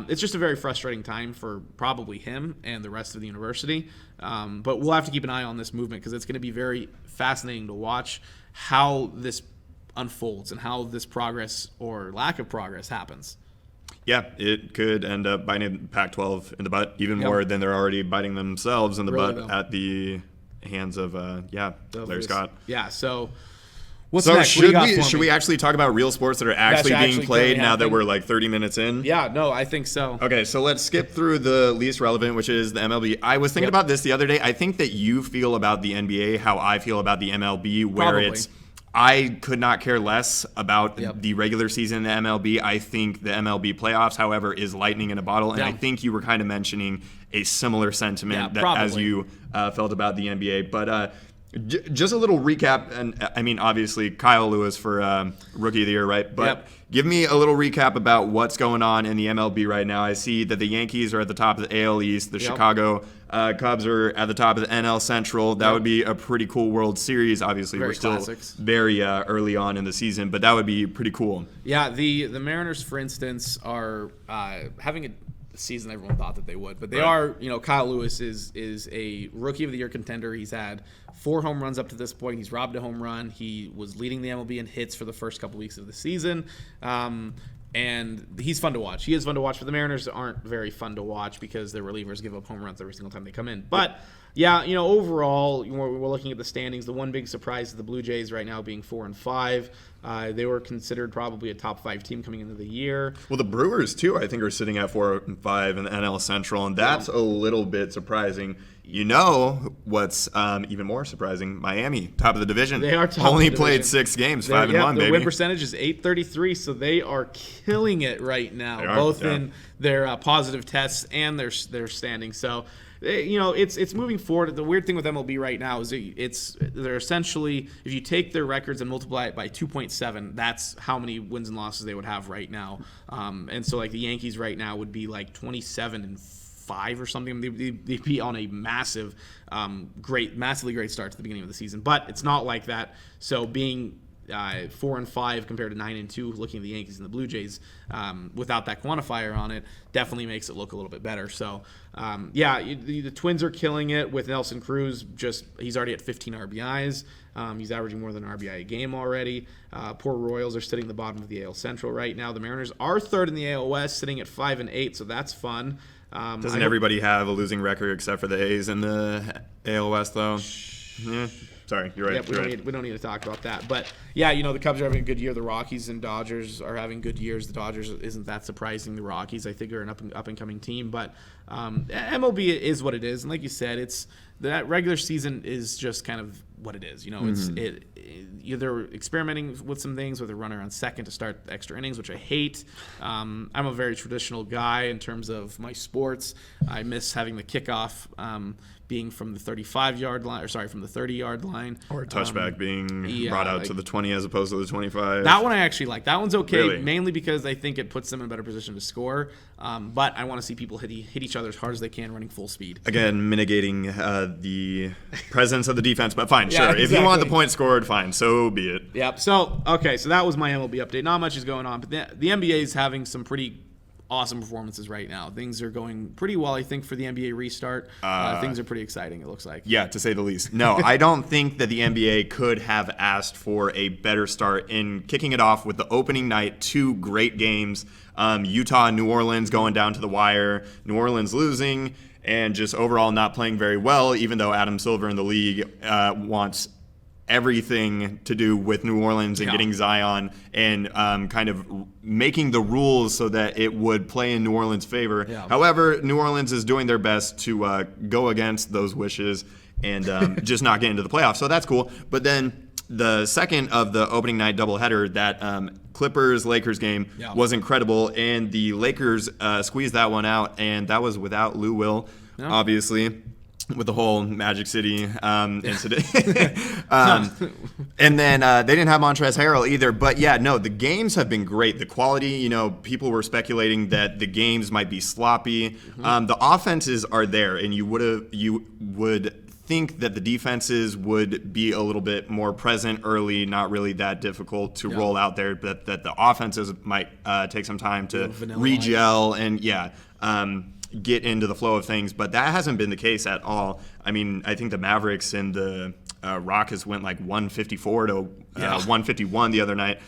it's just a very frustrating time for probably him and the rest of the university. But we'll have to keep an eye on this movement because it's going to be very fascinating to watch how this unfolds and how this progress or lack of progress happens. Yeah, it could end up biting Pac-12 in the butt even more than they're already biting themselves in the butt at the hands of Larry Scott. Yeah, so what's so next? should we actually talk about real sports that are actually being played now that we're like 30 minutes in? Yeah, no, I think so. Okay, so let's skip through the least relevant, which is the MLB. I was thinking about this the other day. I think that you feel about the NBA how I feel about the MLB, where Probably. I could not care less about the regular season in the MLB. I think the MLB playoffs, however, is lightning in a bottle. And I think you were kind of mentioning a similar sentiment as you felt about the NBA. But just a little recap. And I mean, obviously, Kyle Lewis for Rookie of the Year, right? But give me a little recap about what's going on in the MLB right now. I see that the Yankees are at the top of the AL East. The Chicago Cubs are at the top of the NL Central. That would be a pretty cool World Series. Obviously, we're still very early on in the season, but that would be pretty cool. Yeah, the Mariners, for instance, are having a season everyone thought that they would, but they are. Kyle Lewis is a Rookie of the Year contender. He's had 4 home runs up to this point. He's robbed a home run. He was leading the MLB in hits for the first couple weeks of the season. And he's fun to watch. He is fun to watch, but the Mariners aren't very fun to watch because their relievers give up home runs every single time they come in. But yeah, overall, we're looking at the standings. The one big surprise is the Blue Jays right now being 4-5. They were considered probably a top 5 team coming into the year. Well, the Brewers too, I think, are sitting at 4-5 in the NL Central, and that's a little bit surprising. What's even more surprising? Miami, top of the division. They are top Only of the played division. 6 games, 5-1, baby. The win percentage is .833, so they are killing it right now, both in their positive tests and their standing. So, it's moving forward. The weird thing with MLB right now is they're essentially, if you take their records and multiply it by 2.7, that's how many wins and losses they would have right now. And so, like, the Yankees right now would be like 27-4 5 or something. They beat on a massively great start to the beginning of the season, but it's not like that. So being 4-5 compared to 9-2, looking at the Yankees and the Blue Jays, without that quantifier on it, definitely makes it look a little bit better. So, the Twins are killing it with Nelson Cruz. He's already at 15 RBIs. He's averaging more than an RBI a game already. Poor Royals are sitting at the bottom of the AL Central right now. The Mariners are third in the AL West, sitting at 5-8, so that's fun. Doesn't everybody have a losing record except for the A's in the AL West, though? Yeah. Sorry, you're right. Yep, we don't need to talk about that. But, the Cubs are having a good year. The Rockies and Dodgers are having good years. The Dodgers isn't that surprising. The Rockies, I think, are an up-and-coming team. But MLB is what it is. And like you said, that regular season is just kind of what it is. They're experimenting with some things with a runner on second to start extra innings, which I hate. I'm a very traditional guy in terms of my sports. I miss having the kickoff being from the 35-yard line, from the 30-yard line. Or a touchback being brought out to the 20 as opposed to the 25. That one I actually like. That one's okay, really? Mainly because I think it puts them in a better position to score. But I want to see people hit each other as hard as they can running full speed. Again, mitigating the presence of the defense, but fine, sure. Exactly. If you want the point scored, fine, so be it. Yep. So that was my MLB update. Not much is going on, but the NBA is having some pretty awesome performances right now. Things are going pretty well, I think, for the NBA restart. Things are pretty exciting, it looks like. Yeah, to say the least. No, I don't think that the NBA could have asked for a better start in kicking it off with the opening night, 2 great games. Utah and New Orleans going down to the wire. New Orleans losing and just overall not playing very well, even though Adam Silver in the league wants everything to do with New Orleans and getting Zion and kind of making the rules so that it would play in New Orleans' favor. Yeah. However, New Orleans is doing their best to go against those wishes and just not get into the playoffs. So that's cool. But then the second of the opening night doubleheader, that Clippers-Lakers game was incredible, and the Lakers squeezed that one out, and that was without Lou Will, obviously, with the whole Magic City incident. And then they didn't have Montrezl Harrell either. But, the games have been great. The quality, people were speculating that the games might be sloppy. Mm-hmm. The offenses are there, and you would think that the defenses would be a little bit more present early, not really that difficult to roll out there, but that the offenses might take some time to re-gel and, get into the flow of things, but that hasn't been the case at all. I mean, I think the Mavericks and the Rockets went like 154 to 151 the other night.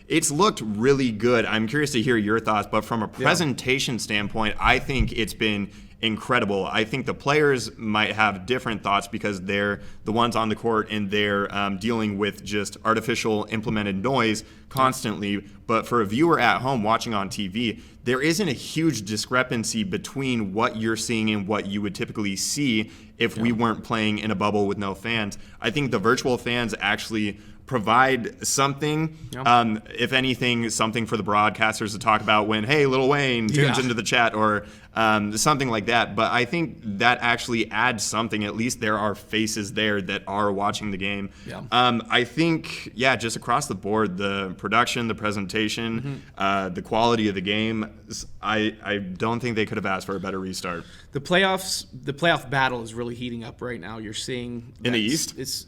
It's looked really good. I'm curious to hear your thoughts, but from a presentation standpoint, I think it's been incredible. I think the players might have different thoughts because they're the ones on the court and they're dealing with just artificial implemented noise constantly. But for a viewer at home watching on TV, there isn't a huge discrepancy between what you're seeing and what you would typically see if we weren't playing in a bubble with no fans. I think the virtual fans actually provide something, if anything, something for the broadcasters to talk about when, hey, Lil Wayne tunes into the chat or something like that. But I think that actually adds something. At least there are faces there that are watching the game. I think, just across the board, the production, the presentation, the quality of the game, I don't think they could have asked for a better restart. The playoff battle is really heating up right now. You're seeing in the East. It's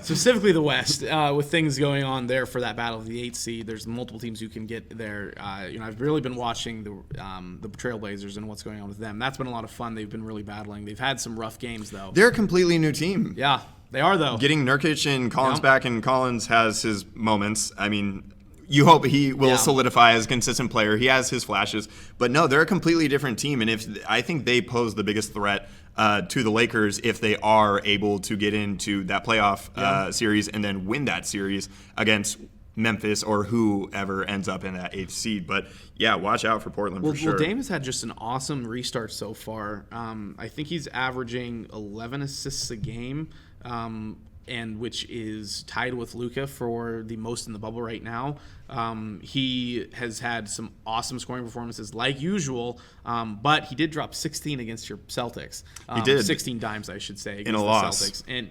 specifically the West, with things going on there for that battle of the 8th seed. There's multiple teams who can get there. I've really been watching the Trailblazers and what's going on with them. That's been a lot of fun. They've been really battling. They've had some rough games though. They're a completely new team. Yeah, they are though. Getting Nurkic and Collins back, and Collins has his moments. I mean, you hope he will solidify as a consistent player. He has his flashes, but no, they're a completely different team. And I think they pose the biggest threat to the Lakers if they are able to get into that playoff series and then win that series against Memphis or whoever ends up in that 8th seed. But watch out for Portland for sure. Well, Dame has had just an awesome restart so far. I think he's averaging 11 assists a game. And which is tied with Luka for the most in the bubble right now. He has had some awesome scoring performances like usual, but he did drop 16 against your Celtics. He did. 16 dimes, I should say, against in a the loss. Celtics. And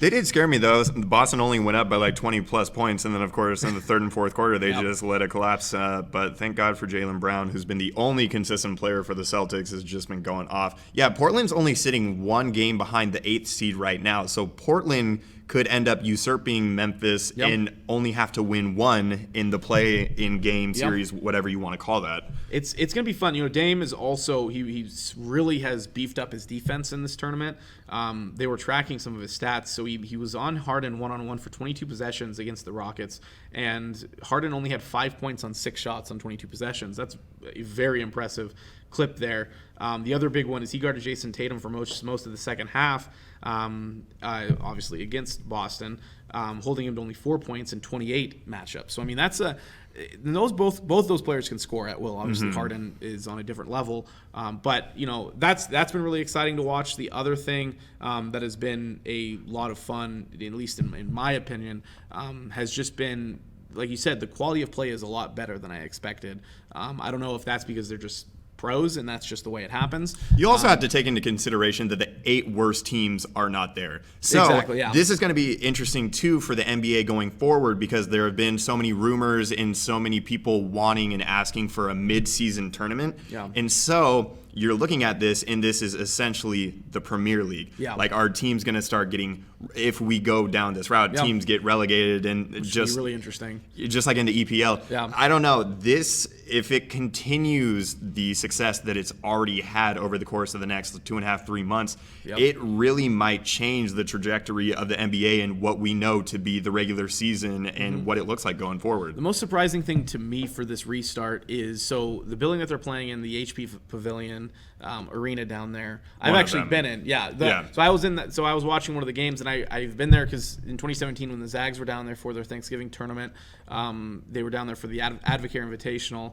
They did scare me, though. Boston only went up by like 20-plus points, and then, of course, in the third and fourth quarter, they just let it collapse. But thank God for Jaylen Brown, who's been the only consistent player for the Celtics, has just been going off. Yeah, Portland's only sitting one game behind the 8th seed right now, so Portland could end up usurping Memphis and only have to win one in the play-in game series, whatever you want to call that. It's going to be fun. Dame is also he really has beefed up his defense in this tournament. They were tracking some of his stats, so he was on Harden one-on-one for 22 possessions against the Rockets, and Harden only had 5 points on 6 shots on 22 possessions. That's a very impressive clip there. The other big one is he guarded Jason Tatum for most of the second half, obviously against Boston, holding him to only 4 points in 28 matchups. So that's both those players can score at will. Obviously, Harden is on a different level, but that's been really exciting to watch. The other thing that has been a lot of fun, at least in my opinion, has just been, like you said, the quality of play is a lot better than I expected. I don't know if that's because they're just pros and that's just the way it happens. You also have to take into consideration that the 8 worst teams are not there. So this is going to be interesting too for the NBA going forward, because there have been so many rumors and so many people wanting and asking for a mid-season tournament. And so you're looking at this, and this is essentially the Premier League. Like, our team's going to start getting, if we go down this route, teams get relegated, and which just be really interesting. Just like in the EPL. I don't know. This, if it continues the success that it's already had over the course of the next 2.5, 3 months, it really might change the trajectory of the NBA and what we know to be the regular season and what it looks like going forward. The most surprising thing to me for this restart is, so the building that they're playing in, the HP Pavilion arena down there, I've actually been in. So I was in that. So I was watching one of the games, and I've been there because in 2017 when the Zags were down there for their Thanksgiving tournament, they were down there for the Advocare Invitational.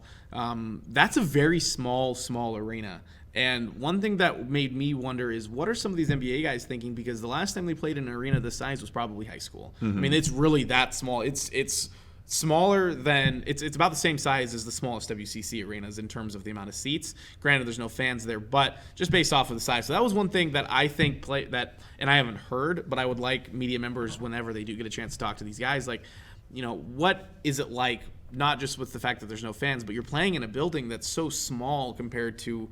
That's a very small arena. And one thing that made me wonder is, what are some of these NBA guys thinking? Because the last time they played in an arena this size was probably high school. It's really that small. It's smaller than, it's about the same size as the smallest WCC arenas in terms of the amount of seats. Granted, there's no fans there, but just based off of the size. So that was one thing that I think and I haven't heard, but I would like media members, whenever they do get a chance to talk to these guys, like, what is it like, not just with the fact that there's no fans, but you're playing in a building that's so small compared to,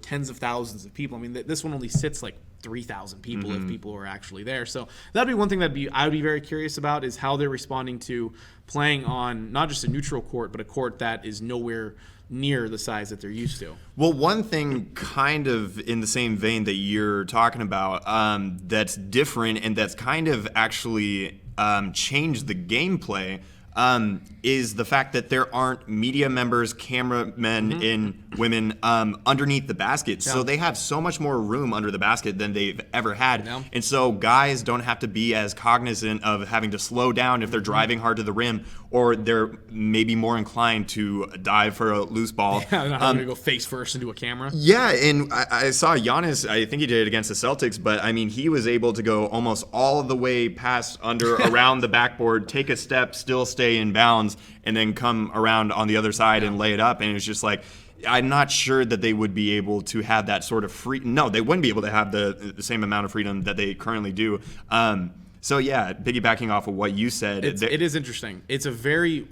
tens of thousands of people. This one only sits like 3,000 people if people are actually there. So that'd be one thing I would be very curious about, is how they're responding to playing on not just a neutral court, but a court that is nowhere near the size that they're used to. Well, one thing kind of in the same vein that you're talking about, that's different and that's kind of actually changed the gameplay, is the fact that there aren't media members, cameramen, and women underneath the basket. So they have so much more room under the basket than they've ever had. And so guys don't have to be as cognizant of having to slow down if they're driving hard to the rim, or they're maybe more inclined to dive for a loose ball. Not having to go face first into a camera. Yeah, and I saw Giannis, I think he did it against the Celtics, but he was able to go almost all the way past around the backboard, take a step, still stay in bounds, and then come around on the other side and lay it up. And it was just like, I'm not sure that they would be able to have that sort of no, they wouldn't be able to have the same amount of freedom that they currently do. So yeah, piggybacking off of what you said, it is interesting. It's a very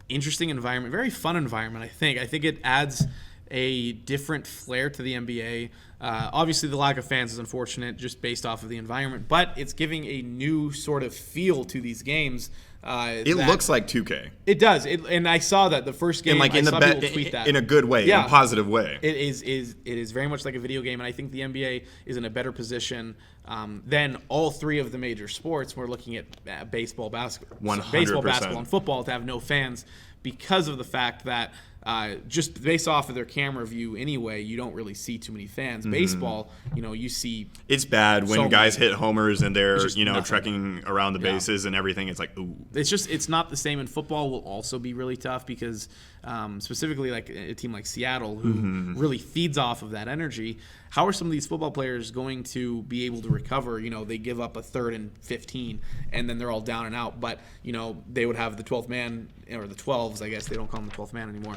interesting environment, very fun environment. I think it adds a different flair to the NBA. Obviously, the lack of fans is unfortunate, just based off of the environment, but it's giving a new sort of feel to these games. It looks like 2K. It does, and I saw that the first game. I saw people tweet that in a good way, in a positive way. It is very much like a video game, and I think the NBA is in a better position than all three of the major sports. We're looking at baseball, basketball, 100%. and football to have no fans, because of the fact that just based off of their camera view anyway, you don't really see too many fans. Baseball, you see. It's bad when guys hit homers and they're, trekking around the bases and everything. It's like, ooh. It's not the same. And football will also be really tough because specifically like a team like Seattle, who really feeds off of that energy. How are some of these football players going to be able to recover? They give up a 3rd and 15, and then they're all down and out. But, they would have the 12th man, or the 12s, I guess. They don't call them the 12th man anymore.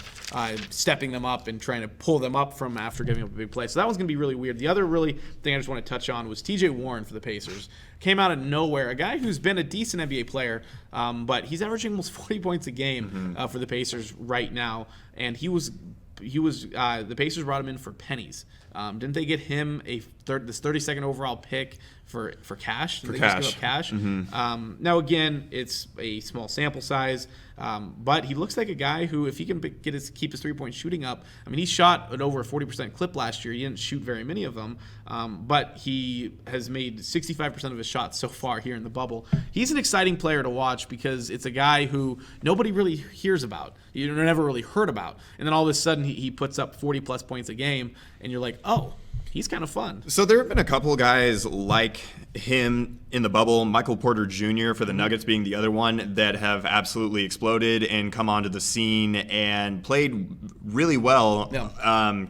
stepping them up and trying to pull them up from after giving up a big play. So that one's going to be really weird. The other really thing I just want to touch on was T.J. Warren for the Pacers. Came out of nowhere, a guy who's been a decent NBA player, but he's averaging almost 40 points a game for the Pacers right now, and the Pacers brought him in for pennies. Didn't they get him this 32nd overall pick for cash? Did they just give up cash? Now again, it's a small sample size, but he looks like a guy who, if he can keep his 3-point shooting up, I mean, he shot at over a 40% clip last year. He didn't shoot very many of them, but he has made 65% of his shots so far here in the bubble. He's an exciting player to watch because it's a guy who nobody really hears about. You never really heard about, and then all of a sudden he puts up 40+ points a game, and you're like, oh, he's kind of fun. So there have been a couple of guys like him in the bubble, Michael Porter Jr. for the Nuggets being the other one, that have absolutely exploded and come onto the scene and played really well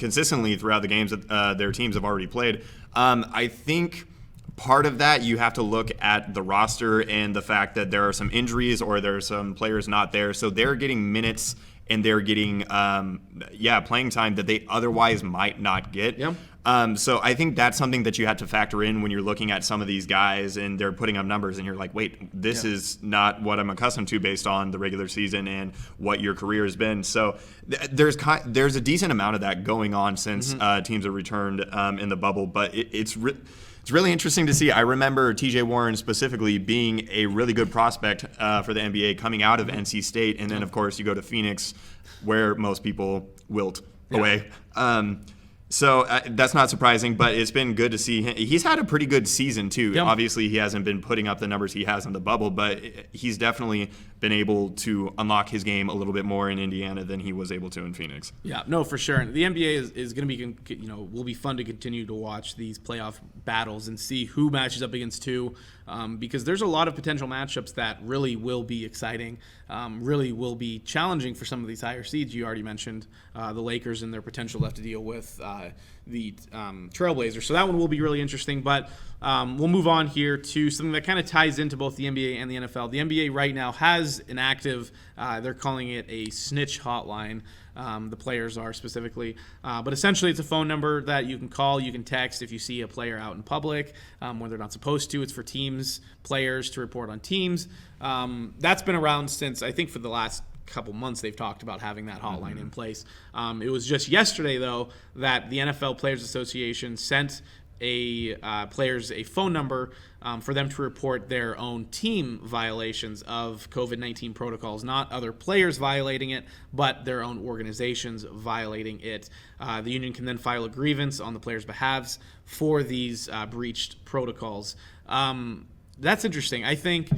consistently throughout the games that their teams have already played. I think part of that, you have to look at the roster and the fact that there are some injuries or there are some players not there. So they're getting minutes and they're getting playing time that they otherwise might not get. So I think that's something that you have to factor in when you're looking at some of these guys and they're putting up numbers and you're like, wait, this is not what I'm accustomed to based on the regular season and what your career has been. So there's a decent amount of that going on since teams have returned in the bubble, but it's really interesting to see. I remember T.J. Warren specifically being a really good prospect for the NBA coming out of NC State, and then, of course, you go to Phoenix, where most people wilt away. So that's not surprising, but it's been good to see him. He's had a pretty good season, too. Obviously, he hasn't been putting up the numbers he has in the bubble, but he's definitely been able to unlock his game a little bit more in Indiana than he was able to in Phoenix. Yeah, no, for sure. And the NBA is going to be, will be fun to continue to watch these playoff battles and see who matches up against who, because there's a lot of potential matchups that really will be exciting, really will be challenging for some of these higher seeds. You already mentioned the Lakers and their potential left to deal with the Trailblazers. So that one will be really interesting, but we'll move on here to something that kind of ties into both the NBA and the NFL. The NBA right now has an active, they're calling it a Snitch Hotline. The players are specifically, but essentially it's a phone number that you can call, you can text if you see a player out in public when they're not supposed to. It's for teams, players to report on teams. That's been around since, I think, for the last couple months they've talked about having that hotline in place. It was just yesterday, though, that the NFL Players Association sent players a phone number for them to report their own team violations of COVID-19 protocols, not other players violating it, but their own organizations violating it. The union can then file a grievance on the players' behalves for these breached protocols. That's interesting. I think,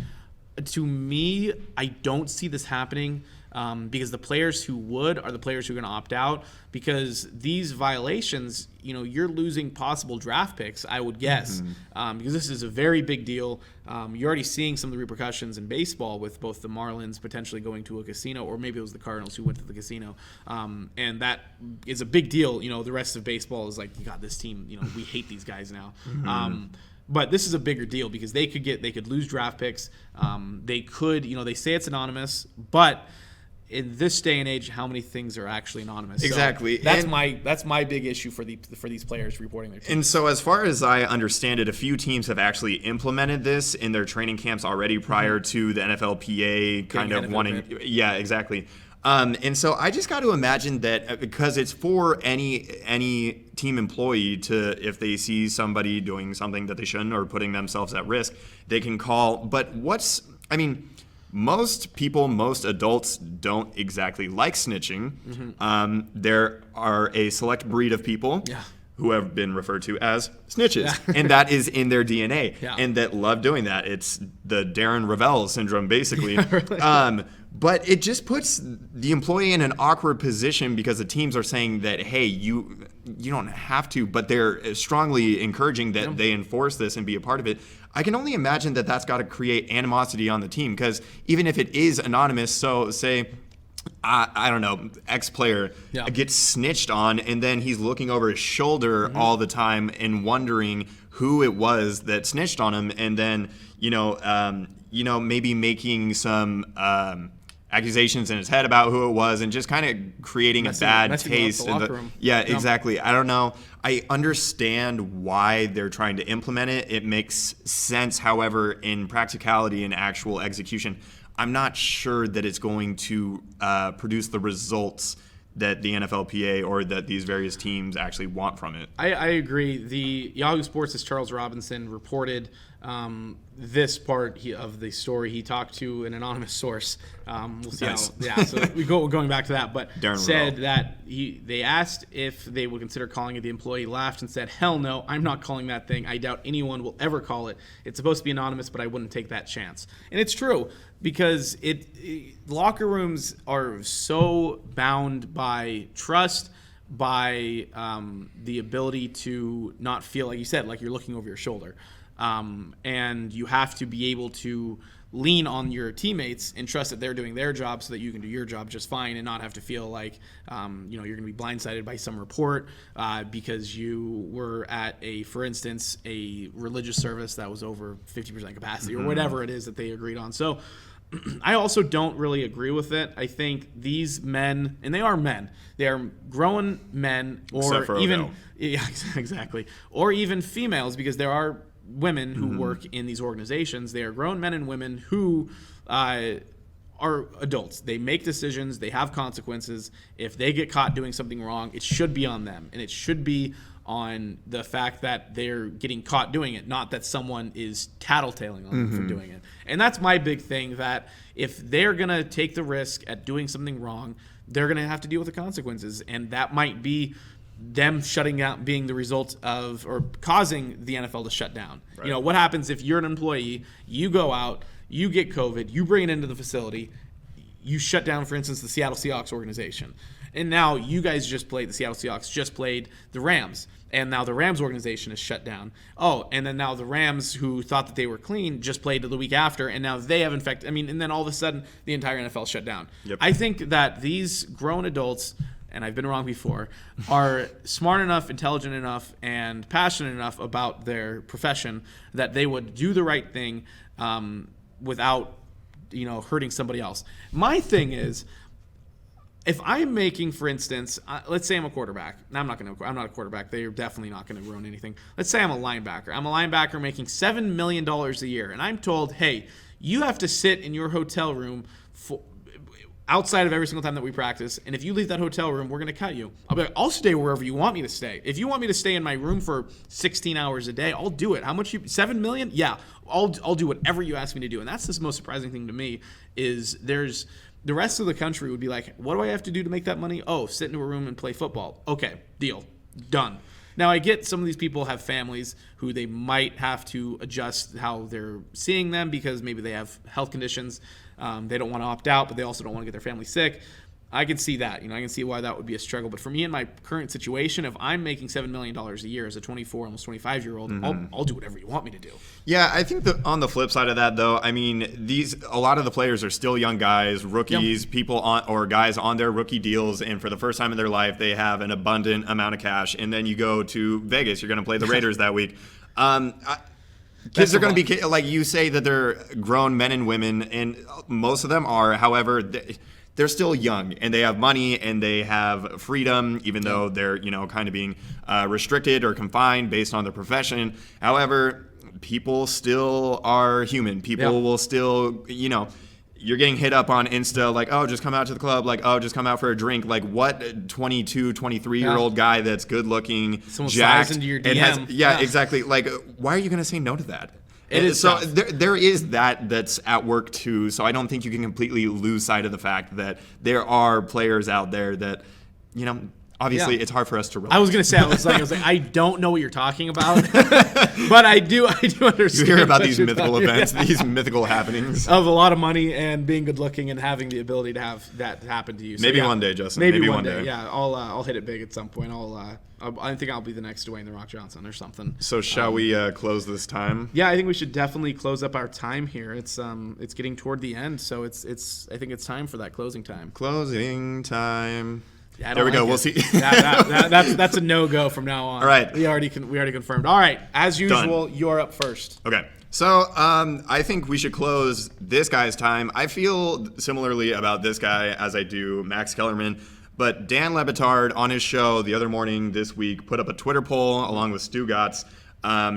to me, I don't see this happening because the players who would are the players who are going to opt out, because these violations, you're losing possible draft picks, I would guess, because this is a very big deal. You're already seeing some of the repercussions in baseball with both the Marlins potentially going to a casino, or maybe it was the Cardinals who went to the casino, and that is a big deal. The rest of baseball is like, you got this team, we hate these guys now. But this is a bigger deal because they could lose draft picks. They could, they say it's anonymous, but in this day and age, how many things are actually anonymous? Exactly. So that's my big issue for these players reporting their teams. And so, as far as I understand it, a few teams have actually implemented this in their training camps already prior to the NFLPA kind of wanting. Yeah, exactly. And so I just got to imagine that because it's for any team employee to, if they see somebody doing something that they shouldn't or putting themselves at risk, they can call. But most people, most adults don't exactly like snitching. There are a select breed of people who have been referred to as snitches, and that is in their DNA, and that love doing that. It's the Darren Revell syndrome, basically. Really. But it just puts the employee in an awkward position because the teams are saying that, hey, you don't have to, but they're strongly encouraging that they enforce this and be a part of it. I can only imagine that that's got to create animosity on the team, because even if it is anonymous, so say, I don't know, X player gets snitched on, and then he's looking over his shoulder all the time and wondering who it was that snitched on him, and then maybe making some accusations in his head about who it was, and just kind of creating a bad taste in the room. Yeah, exactly. I don't know. I understand why they're trying to implement it. It makes sense. However, in practicality and actual execution, I'm not sure that it's going to produce the results that the NFLPA or that these various teams actually want from it. I agree. The Yahoo Sports' Charles Robinson reported this part of the story. He talked to an anonymous source. We'll see Nice. how. Yeah, so going back to that, but Darren said Revell. that they asked if they would consider calling it. The employee laughed and said, "Hell no, I'm not calling that thing. I doubt anyone will ever call it. It's supposed to be anonymous, but I wouldn't take that chance." And it's true because locker rooms are so bound by trust, by the ability to not feel, like you said, like you're looking over your shoulder. And you have to be able to lean on your teammates and trust that they're doing their job so that you can do your job just fine and not have to feel like you're going to be blindsided by some report because you were at for instance, a religious service that was over 50% capacity or whatever it is that they agreed on. So I also don't really agree with it. I think these men, and they are men, they are grown men, Except for even Revell. yeah, exactly, or even females, because there are women who work in these organizations. They are grown men and women who are adults. They make decisions. They have consequences. If they get caught doing something wrong, it should be on them, and it should be on the fact that they're getting caught doing it, not that someone is tattletaling on them for doing it. And that's my big thing, that if they're going to take the risk at doing something wrong, they're going to have to deal with the consequences. And that might be them shutting out, being the result of, or causing the NFL to shut down. Right. You know, what happens if you're an employee, you go out, you get COVID, you bring it into the facility, you shut down, for instance, the Seattle Seahawks organization. And now you guys the Seattle Seahawks just played the Rams. And now the Rams organization is shut down. Oh, and then now the Rams, who thought that they were clean, just played the week after, and now they have infected. And then all of a sudden, the entire NFL shut down. Yep. I think that these grown adults, and I've been wrong before, are smart enough, intelligent enough, and passionate enough about their profession that they would do the right thing without, hurting somebody else. My thing is, if I'm making, for instance, let's say I'm a quarterback. I'm not a quarterback. They're definitely not going to ruin anything. Let's say I'm a linebacker. I'm a linebacker making $7 million a year, and I'm told, hey, you have to sit in your hotel room outside of every single time that we practice, and if you leave that hotel room, we're going to cut you. I'll be like, I'll stay wherever you want me to stay. If you want me to stay in my room for 16 hours a day, I'll do it. How much? $7 million? Yeah, I'll do whatever you ask me to do. And that's the most surprising thing to me is the rest of the country would be like, what do I have to do to make that money? Oh, sit in a room and play football. Okay, deal. Done. Now, I get some of these people have families who they might have to adjust how they're seeing them because maybe they have health conditions. They don't want to opt out, but they also don't want to get their family sick. I can see that. I can see why that would be a struggle. But for me in my current situation, if I'm making $7 million a year as a 24, almost 25-year-old, I'll do whatever you want me to do. Yeah, I think that on the flip side of that, though, a lot of the players are still young guys, rookies, guys on their rookie deals, and for the first time in their life, they have an abundant amount of cash. And then you go to Vegas, you're going to play the Raiders that week. Kids are going to be, like you say, that they're grown men and women, and most of them are. However, they're still young, and they have money, and they have freedom, even though they're, kind of being restricted or confined based on their profession. However, people still are human. People will still, you're getting hit up on Insta like, oh, just come out to the club, like, oh, just come out for a drink. Like, what 22, 23-year-old guy that's good looking, Someone jacked, slides into your and has, DM. exactly. Like, why are you going to say no to that? It is so tough. there is that's at work too. So I don't think you can completely lose sight of the fact that there are players out there that, obviously it's hard for us to relate. I was gonna say, I was like, I don't know what you're talking about, but I do understand. You hear about what these you're mythical talking events, about. these mythical happenings. Of a lot of money and being good looking and having the ability to have that happen to you. So, Maybe one day, Justin. Maybe one day. Yeah, I'll hit it big at some point. I think I'll be the next Dwayne the Rock Johnson or something. So shall we close this time? Yeah, I think we should definitely close up our time here. It's getting toward the end, so I think it's time for that closing time. Closing time. Yeah, I There we don't go. like We'll it. see. That's a no go from now on. All right. We already confirmed. All right, as usual, you're up first. Okay. So I think we should close this guy's time. I feel similarly about this guy as I do Max Kellerman. But Dan Le Batard on his show the other morning this week put up a Twitter poll along with Stu Gatz.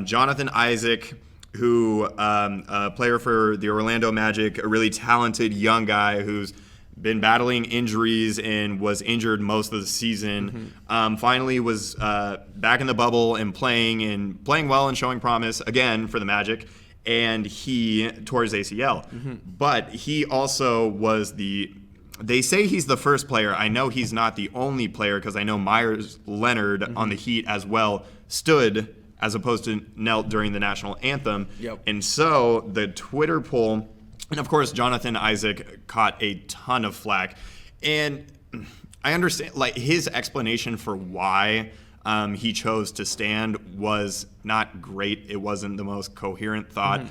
Jonathan Isaac, who a player for the Orlando Magic, a really talented young guy who's been battling injuries and was injured most of the season, finally was back in the bubble and playing well and showing promise again for the Magic. And he tore his ACL. But he also was they say he's the first player. I know he's not the only player because I know Myers Leonard on the Heat as well stood as opposed to knelt during the national anthem. Yep. And so the Twitter poll, and of course Jonathan Isaac caught a ton of flack. And I understand, like, his explanation for why he chose to stand was not great. It wasn't the most coherent thought,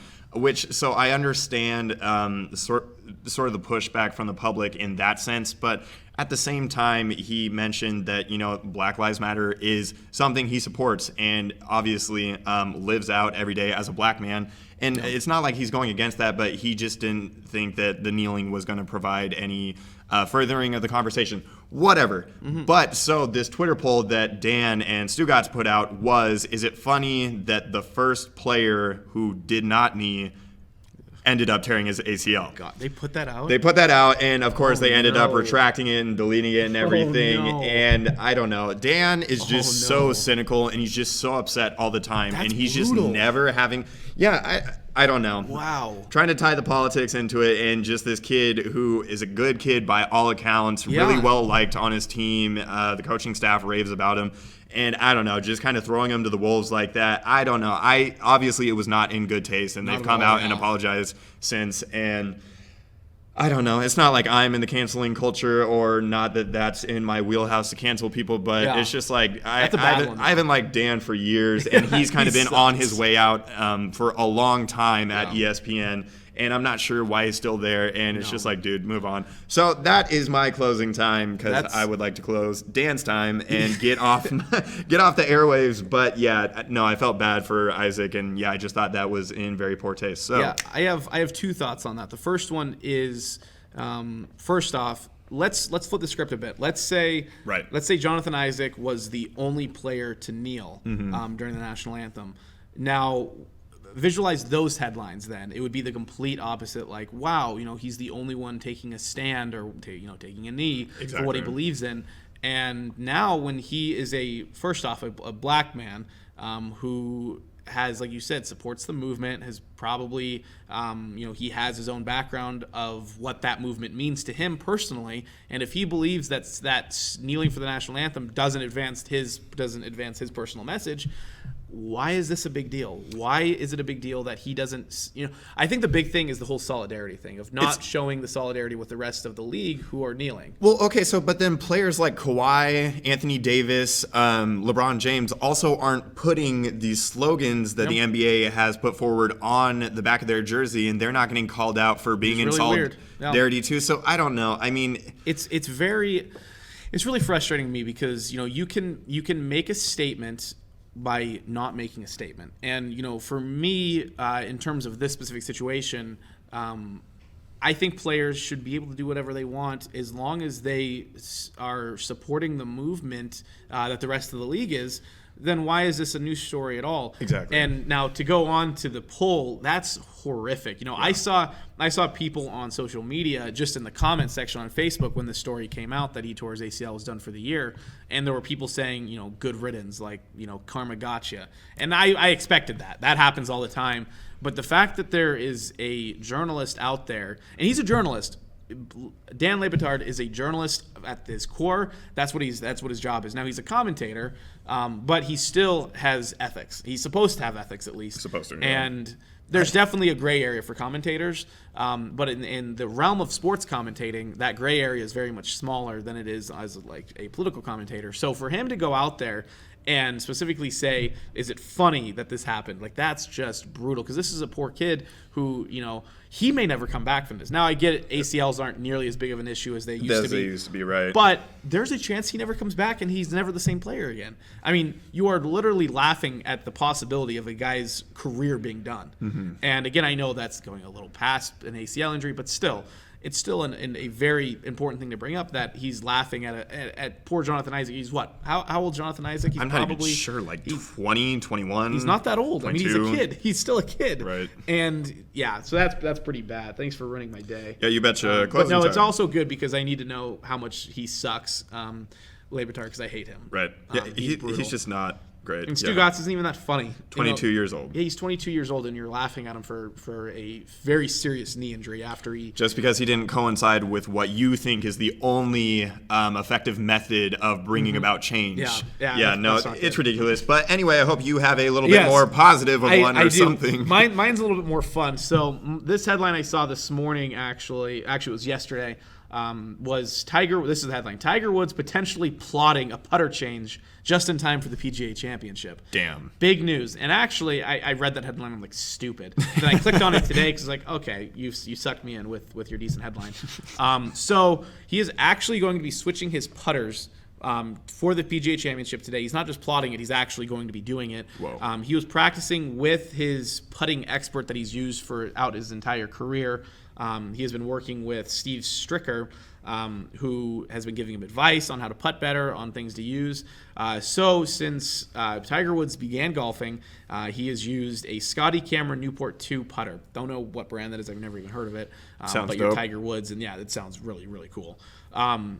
so I understand sort of the pushback from the public in that sense. But at the same time, he mentioned that, Black Lives Matter is something he supports and obviously lives out every day as a black man. And it's not like he's going against that, but he just didn't think that the kneeling was going to provide any furthering of the conversation. Whatever. But so this Twitter poll that Dan and Stugatz put out was, is it funny that the first player who did not knee ended up tearing his ACL? God, they put that out? They put that out, and of course they ended up retracting it and deleting it and everything. No. And I don't know. Dan is just so cynical, and he's just so upset all the time. That's and he's brutal. just never having... Yeah, I don't know. Wow. Trying to tie the politics into it, and just this kid who is a good kid by all accounts, really well liked on his team. The coaching staff raves about him. And I don't know, just kind of throwing him to the wolves like that. I don't know. Obviously it was not in good taste, and they've come out and apologized since. And I don't know. It's not like I'm in the canceling culture, or not that that's in my wheelhouse to cancel people, but it's just like I haven't liked Dan for years, and he's kind of been on his way out for a long time at ESPN. And I'm not sure why he's still there, and it's just like, dude, move on. So that is my closing time, because I would like to close Dan's time and get off the airwaves. But yeah, no, I felt bad for Isaac, and yeah, I just thought that was in very poor taste. So yeah, I have two thoughts on that. The first one is, first off, let's flip the script a bit. Let's say Jonathan Isaac was the only player to kneel during the national anthem. Now, visualize those headlines. Then it would be the complete opposite. Like, wow, he's the only one taking a stand, or taking a knee for what he believes in. And now, when he is first off a black man who has, like you said, supports the movement, has probably he has his own background of what that movement means to him personally, and if he believes that kneeling for the national anthem doesn't advance his personal message, why is this a big deal? Why is it a big deal that he doesn't, I think the big thing is the whole solidarity thing of not showing the solidarity with the rest of the league who are kneeling. Well, okay, but then players like Kawhi, Anthony Davis, LeBron James also aren't putting these slogans that the NBA has put forward on the back of their jersey, and they're not getting called out for being in solidarity too. So I don't know. I mean, it's really frustrating to me, because you can make a statement by not making a statement. And, for me, in terms of this specific situation, I think players should be able to do whatever they want as long as they are supporting the movement that the rest of the league is. Then why is this a news story at all? Exactly. And now to go on to the poll, that's horrific. I saw people on social media, just in the comment section on Facebook, when the story came out that he tore his ACL, was done for the year, and there were people saying, good riddance, like, karma gotcha. And I expected that. That happens all the time. But the fact that there is a journalist out there, and he's a journalist. Dan Le Batard is a journalist at his core. That's what his job is. Now, he's a commentator, but he still has ethics. He's supposed to have ethics, at least. Supposed to. And there's definitely a gray area for commentators, but in the realm of sports commentating, that gray area is very much smaller than it is as like a political commentator. So for him to go out there and specifically say, is it funny that this happened? Like, that's just brutal, because this is a poor kid who, he may never come back from this. Now, I get it, ACLs aren't nearly as big of an issue as they used to be. Right. But there's a chance he never comes back and he's never the same player again. I mean, you are literally laughing at the possibility of a guy's career being done. Mm-hmm. And again, I know that's going a little past an ACL injury, but still, it's still a very important thing to bring up, that he's laughing at poor Jonathan Isaac. He's what? How old Jonathan Isaac? He's I'm not even sure, like 20, 21. He's not that old. 22. I mean, he's a kid. He's still a kid. Right. And yeah, so that's pretty bad. Thanks for ruining my day. Yeah, you betcha. But no, time. it's also good because I need to Le Batard, because I hate him. Right. Yeah, he's just not great. And Stu Gatz isn't even that funny. 22 years old. Yeah, he's 22 years old, and you're laughing at him for a very serious knee injury after he... Just because he didn't coincide with what you think is the only effective method of bringing about change. Yeah, no, it's ridiculous. But anyway, I hope you have a little bit more positive of one or something. Mine's a little bit more fun. So this headline I saw this morning, actually it was yesterday, was this is the headline, Tiger Woods potentially plotting a putter change just in time for the PGA Championship. Damn. Big news. And actually, I read that headline, I'm like, stupid. Then I clicked on it today because like, okay, you sucked me in with your decent headline. So he is actually going to be switching his putters for the PGA Championship today. He's not just plotting it, he's actually going to be doing it. Whoa. He was practicing with his putting expert that he's used throughout his entire career. He has been working with Steve Stricker, who has been giving him advice on how to putt better, on things to use. So since Tiger Woods began golfing, he has used a Scotty Cameron Newport 2 putter. Don't know what brand that is. I've never even heard of it. Sounds but dope. You're Tiger Woods, and yeah, that sounds really, really cool.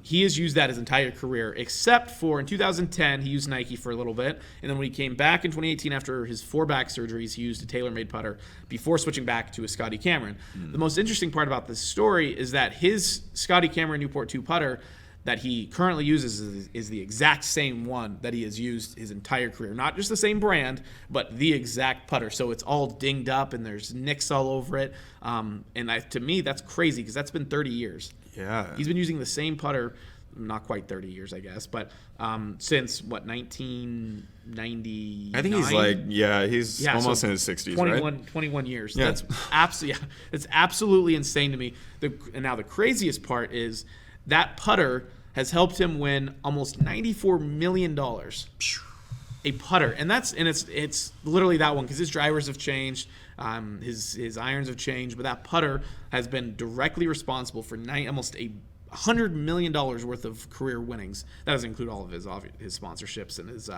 He has used that his entire career, except for in 2010, he used Nike for a little bit. And then when he came back in 2018 after his 4 back surgeries, he used a TaylorMade putter before switching back to a Scotty Cameron. The most interesting part about this story is that his Scotty Cameron Newport 2 putter that he currently uses is the exact same one that he has used his entire career. Not just the same brand, but the exact putter. So it's all dinged up and there's nicks all over it. To me, that's crazy because that's been 30 years. Yeah. He's been using the same putter, not quite 30 years, I guess, but since, 1999? I think he's he's almost in his 60s, 21 years. Yeah. That's absolutely insane to me. And now the craziest part is that putter has helped him win almost $94 million. A putter, and it's literally that one because his drivers have changed, his irons have changed, but that putter has been directly responsible for almost $100 million worth of career winnings. That doesn't include all of his sponsorships and his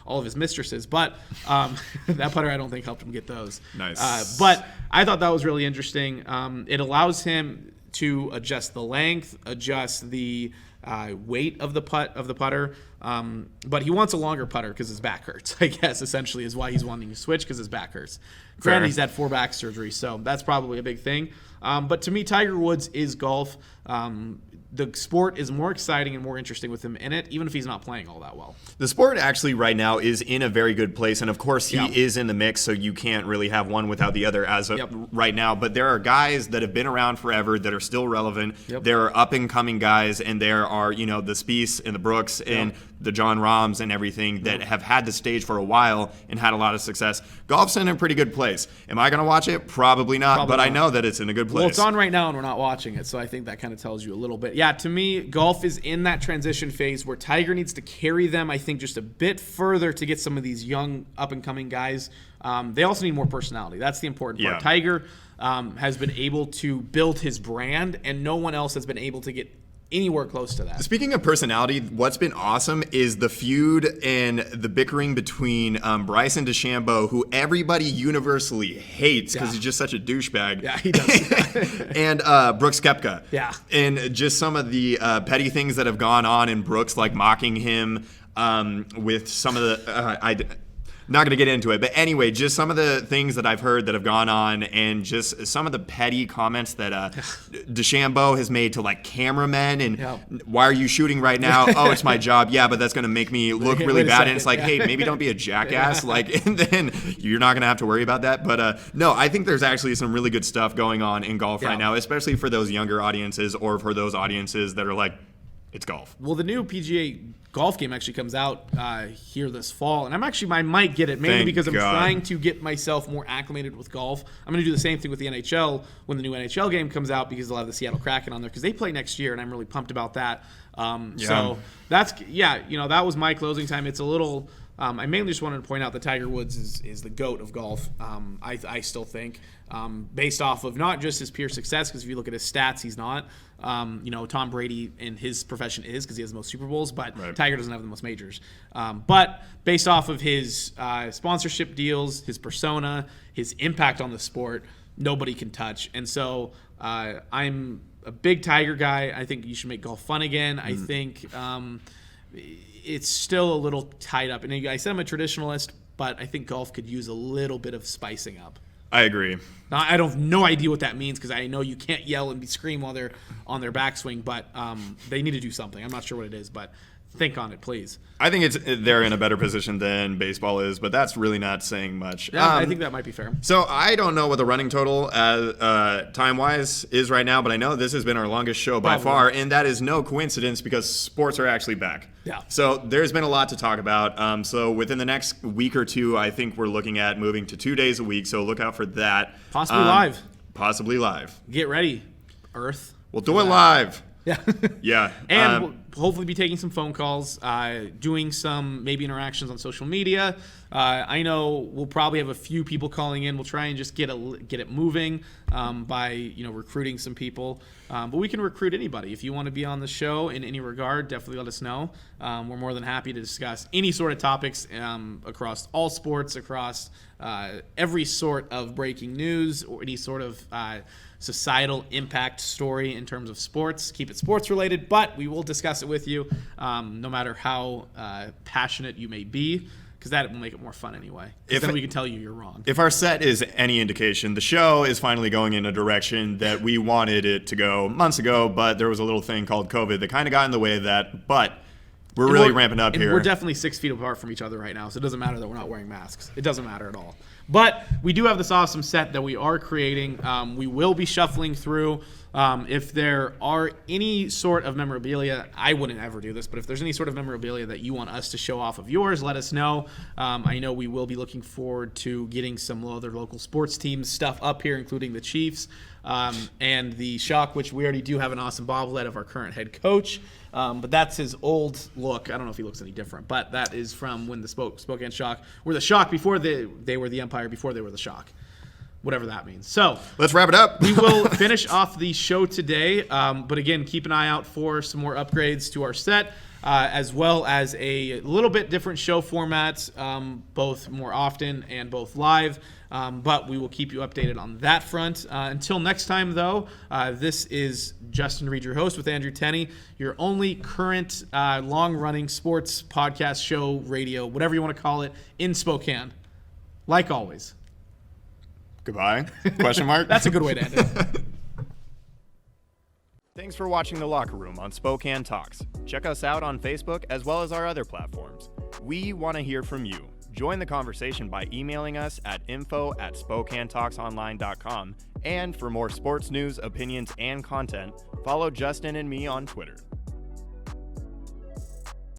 all of his mistresses, but that putter I don't think helped him get those. Nice. But I thought that was really interesting. It allows him to adjust the length, adjust the weight of the putter, but he wants a longer putter because his back hurts, I guess, essentially is why he's wanting to switch, because his back hurts. Granted, he's had 4 back surgeries, so that's probably a big thing. But to me, Tiger Woods is golf. The sport is more exciting and more interesting with him in it, even if he's not playing all that well. The sport actually right now is in a very good place, and of course he is in the mix, so you can't really have one without the other as of right now. But there are guys that have been around forever that are still relevant. There are up-and-coming guys, and there are the Spieths and the Brooks and the John Rahms and everything that have had the stage for a while and had a lot of success. Golf's in a pretty good place. Am I going to watch it? Probably not, but I know that it's in a good place. Well, it's on right now, and we're not watching it, so I think that kind of tells you a little bit. Yeah, to me, golf is in that transition phase where Tiger needs to carry them, I think, just a bit further to get some of these young, up-and-coming guys. They also need more personality. That's the important part. Tiger has been able to build his brand, and no one else has been able to get anywhere close to that. Speaking of personality, what's been awesome is the feud and the bickering between Bryson DeChambeau, who everybody universally hates because he's just such a douchebag. Yeah, he does. And Brooks Koepka. Yeah. And just some of the petty things that have gone on in Brooks, like mocking him with some of the... not going to get into it, but anyway, just some of the things that I've heard that have gone on, and just some of the petty comments that DeChambeau has made to like cameramen, and why are you shooting right now? Oh, it's my job. Yeah, but that's going to make me look really bad. And it's like, hey, maybe don't be a jackass. Like, and then you're not going to have to worry about that. But no, I think there's actually some really good stuff going on in golf right now, especially for those younger audiences or for those audiences that are like, it's golf. Well, the new PGA golf game actually comes out here this fall, and I might get it mainly Thank because I'm God. trying to get myself more acclimated with golf. I'm going to do the same thing with the NHL when the new NHL game comes out because they'll have the Seattle Kraken on there because they play next year, and I'm really pumped about that. So that's that was my closing time. It's a little. I mainly just wanted to point out that Tiger Woods is the GOAT of golf. I still think, based off of not just his pure success, because if you look at his stats, he's not. Tom Brady in his profession is because he has the most Super Bowls, but Right. Tiger doesn't have the most majors. But based off of his sponsorship deals, his persona, his impact on the sport, nobody can touch. And so I'm a big Tiger guy. I think you should make golf fun again. I think it's still a little tied up. And I said I'm a traditionalist, but I think golf could use a little bit of spicing up. I agree. Now, I have no idea what that means because I know you can't yell and scream while they're on their backswing, but they need to do something. I'm not sure what it is, but think on it, please. I think they're in a better position than baseball is, but that's really not saying much. Yeah, I think that might be fair. So I don't know what the running total time-wise is right now, but I know this has been our longest show by Probably. far, and that is no coincidence because sports are actually back. Yeah. So there's been a lot to talk about. So within the next week or two, I think we're looking at moving to 2 days a week, so look out for that. Possibly live. Possibly live. Get ready, Earth. We'll do it live. Yeah. Yeah. And we'll hopefully be taking some phone calls, doing some maybe interactions on social media. I know we'll probably have a few people calling in. We'll try and just get it moving by recruiting some people. But we can recruit anybody. If you want to be on the show in any regard, definitely let us know. We're more than happy to discuss any sort of topics across all sports, across every sort of breaking news or any sort of societal impact story in terms of sports. Keep it sports related, but we will discuss it with you no matter how passionate you may be, because that will make it more fun anyway. If then we can tell you you're wrong. If our set is any indication, the show is finally going in a direction that we wanted it to go months ago, but there was a little thing called COVID that kind of got in the way of that, but we're really ramping up and here. We're definitely 6 feet apart from each other right now, so it doesn't matter that we're not wearing masks. It doesn't matter at all. But we do have this awesome set that we are creating. We will be shuffling through. If there are any sort of memorabilia, I wouldn't ever do this, but if there's any sort of memorabilia that you want us to show off of yours, let us know. I know we will be looking forward to getting some other local sports teams stuff up here, including the Chiefs and the Shock, which we already do have an awesome bobblehead of our current head coach. But that's his old look. I don't know if he looks any different, but that is from when the Spokane Shock were the Shock before they were the Empire, before they were the Shock. Whatever that means. So let's wrap it up. We will finish off the show today. But again, keep an eye out for some more upgrades to our set, as well as a little bit different show formats, both more often and both live. But we will keep you updated on that front. Until next time, though, this is Justin Reed, your host, with Andrew Tenney, your only current long-running sports podcast show, radio, whatever you want to call it, in Spokane. Like always. Goodbye? Question mark? That's a good way to end it. Thanks for watching The Locker Room on Spokane Talks. Check us out on Facebook as well as our other platforms. We want to hear from you. Join the conversation by emailing us at info@SpokaneTalksOnline.com. And for more sports news, opinions, and content, follow Justin and me on Twitter.